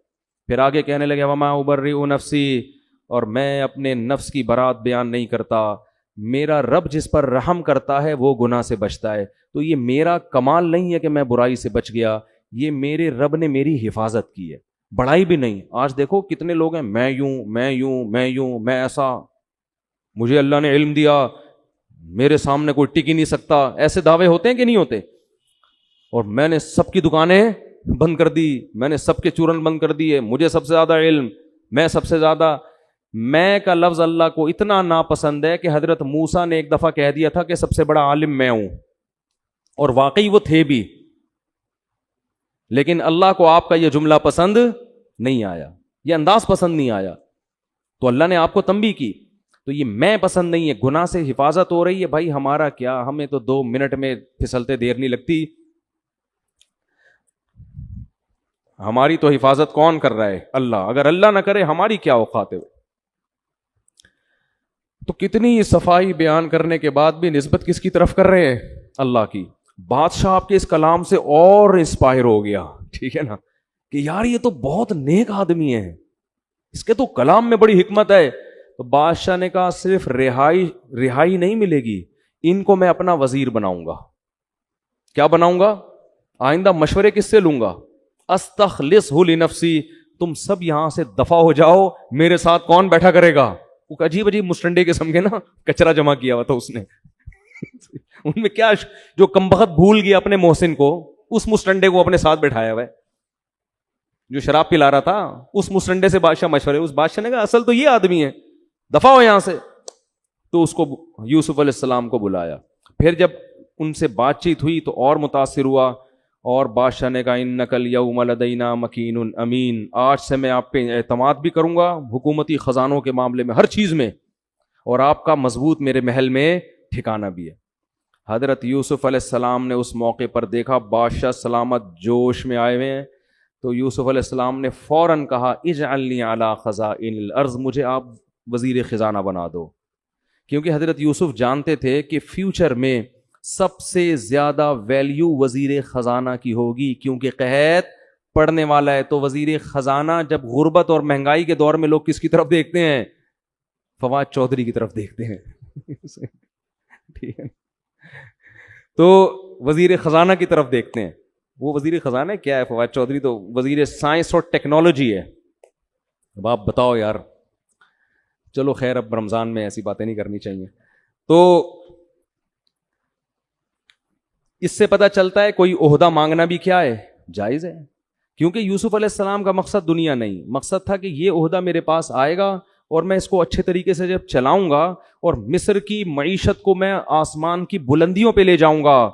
پھر آگے کہنے لگے وما ابرئ نفسی, اور میں اپنے نفس کی برات بیان نہیں کرتا, میرا رب جس پر رحم کرتا ہے وہ گناہ سے بچتا ہے. تو یہ میرا کمال نہیں ہے کہ میں برائی سے بچ گیا, یہ میرے رب نے میری حفاظت کی ہے, بڑائی بھی نہیں. آج دیکھو کتنے لوگ ہیں, میں یوں میں یوں میں یوں میں ایسا, مجھے اللہ نے علم دیا, میرے سامنے کوئی ٹک ہی نہیں سکتا. ایسے دعوے ہوتے ہیں کہ نہیں ہوتے؟ اور میں نے سب کی دکانیں بند کر دی, میں نے سب کے چورن بند کر دیے, مجھے سب سے زیادہ علم, میں سب سے زیادہ. میں کا لفظ اللہ کو اتنا ناپسند ہے کہ حضرت موسیٰ نے ایک دفعہ کہہ دیا تھا کہ سب سے بڑا عالم میں ہوں, اور واقعی وہ تھے بھی, لیکن اللہ کو آپ کا یہ جملہ پسند نہیں آیا, یہ انداز پسند نہیں آیا, تو اللہ نے آپ کو تنبیہ کی. تو یہ میں پسند نہیں ہے, گناہ سے حفاظت ہو رہی ہے. بھائی ہمارا کیا, ہمیں تو 2 منٹ میں پھسلتے دیر نہیں لگتی. ہماری تو حفاظت کون کر رہا ہے؟ اللہ. اگر اللہ نہ کرے ہماری کیا اوقات ہے. تو کتنی صفائی بیان کرنے کے بعد بھی نسبت کس کی طرف کر رہے ہیں؟ اللہ کی. بادشاہ آپ کے اس کلام سے اور انسپائر ہو گیا, ٹھیک ہے نا, کہ یار یہ تو بہت نیک آدمی ہے, اس کے تو کلام میں بڑی حکمت ہے. تو بادشاہ نے کہا صرف رہائی نہیں ملے گی, ان کو میں اپنا وزیر بناؤں گا. کیا بناؤں گا؟ آئندہ مشورے کس سے لوں گا؟ استخلصہ لنفسی, تم سب یہاں سے دفع ہو جاؤ, میرے ساتھ کون بیٹھا کرے گا. وہ عجیب مسٹنڈے کے سمجھے نا, کچرا جمع کیا ہوا تھا اس نے. ان میں کیا, جو کمبخت بھول گیا اپنے محسن کو, اس مسٹنڈے کو اپنے ساتھ بٹھایا ہوا ہے جو شراب پلا رہا تھا. اس مسٹنڈے سے بادشاہ مشورے, اس بادشاہ نے کہا اصل تو یہ آدمی ہے, دفع ہو یہاں سے. تو اس کو یوسف علیہ السلام کو بلایا. پھر جب ان سے بات چیت ہوئی تو اور متاثر ہوا, اور بادشاہ نے کہا انک الیوم لدینا مکین امین, آج سے میں آپ پہ اعتماد بھی کروں گا حکومتی خزانوں کے معاملے میں, ہر چیز میں, اور آپ کا مضبوط میرے محل میں ٹھکانہ بھی ہے. حضرت یوسف علیہ السلام نے اس موقع پر دیکھا بادشاہ سلامت جوش میں آئے ہوئے ہیں, تو یوسف علیہ السلام نے فوراً کہا اجعلنی علی خزائن الارض, مجھے آپ وزیر خزانہ بنا دو. کیونکہ حضرت یوسف جانتے تھے کہ فیوچر میں سب سے زیادہ ویلیو وزیر خزانہ کی ہوگی, کیونکہ قحط پڑنے والا ہے. تو وزیر خزانہ جب غربت اور مہنگائی کے دور میں لوگ کس کی طرف دیکھتے ہیں؟ فواد چودھری کی طرف دیکھتے ہیں. ٹھیک ہے, تو وزیر خزانہ کی طرف دیکھتے ہیں. وہ وزیر خزانہ کیا ہے؟ فواد چودھری تو وزیر سائنس اور ٹیکنالوجی ہے. اب آپ بتاؤ یار, چلو خیر, اب رمضان میں ایسی باتیں نہیں کرنی چاہیے. تو اس سے پتہ چلتا ہے کوئی عہدہ مانگنا بھی کیا ہے, جائز ہے. کیونکہ یوسف علیہ السلام کا مقصد دنیا نہیں, مقصد تھا کہ یہ عہدہ میرے پاس آئے گا اور میں اس کو اچھے طریقے سے جب چلاؤں گا اور مصر کی معیشت کو میں آسمان کی بلندیوں پہ لے جاؤں گا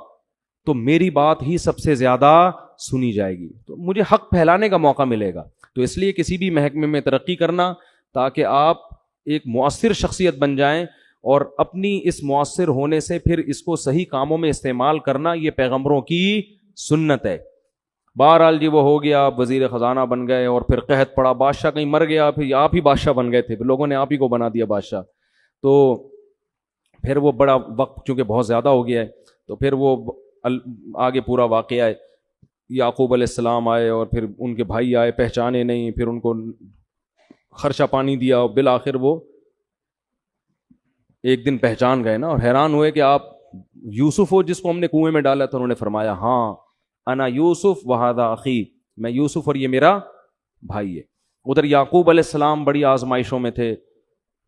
تو میری بات ہی سب سے زیادہ سنی جائے گی, تو مجھے حق پھیلانے کا موقع ملے گا. تو اس لیے کسی بھی محکمے میں ترقی کرنا تاکہ آپ ایک مؤثر شخصیت بن جائیں, اور اپنی اس مؤثر ہونے سے پھر اس کو صحیح کاموں میں استعمال کرنا, یہ پیغمبروں کی سنت ہے. بہرحال جی وہ ہو گیا, آپ وزیر خزانہ بن گئے, اور پھر قحط پڑا, بادشاہ کہیں مر گیا, پھر آپ ہی بادشاہ بن گئے تھے, لوگوں نے آپ ہی کو بنا دیا بادشاہ. تو پھر وہ بڑا وقت چونکہ بہت زیادہ ہو گیا ہے, تو پھر وہ آگے پورا واقعہ ہے. یعقوب علیہ السلام آئے اور پھر ان کے بھائی آئے, پہچانے نہیں, پھر ان کو خرچہ پانی دیا, اور بالآخر وہ ایک دن پہچان گئے نا, اور حیران ہوئے کہ آپ یوسف ہو جس کو ہم نے کنویں میں ڈالا تھا. انہوں نے فرمایا ہاں انا یوسف وہذا اخی, میں یوسف اور یہ میرا بھائی ہے. ادھر یعقوب علیہ السلام بڑی آزمائشوں میں تھے,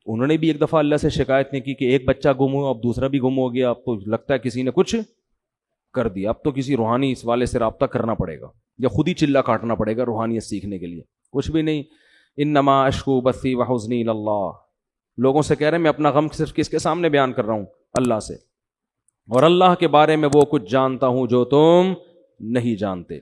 انہوں نے بھی ایک دفعہ اللہ سے شکایت نہیں کی کہ ایک بچہ گم ہوا, اب دوسرا بھی گم ہو گیا, اب تو لگتا ہے کسی نے کچھ کر دیا, اب تو کسی روحانی اس والے سے رابطہ کرنا پڑے گا یا خود ہی چلا کاٹنا پڑے گا روحانیت سیکھنے کے لیے. کچھ بھی نہیں, انما اشکو بثی وحزنی اللہ, لوگوں سے کہہ رہے ہیں میں اپنا غم صرف کس کے سامنے بیان کر رہا ہوں؟ اللہ سے, اور اللہ کے بارے میں وہ کچھ جانتا ہوں جو تم نہیں جانتے.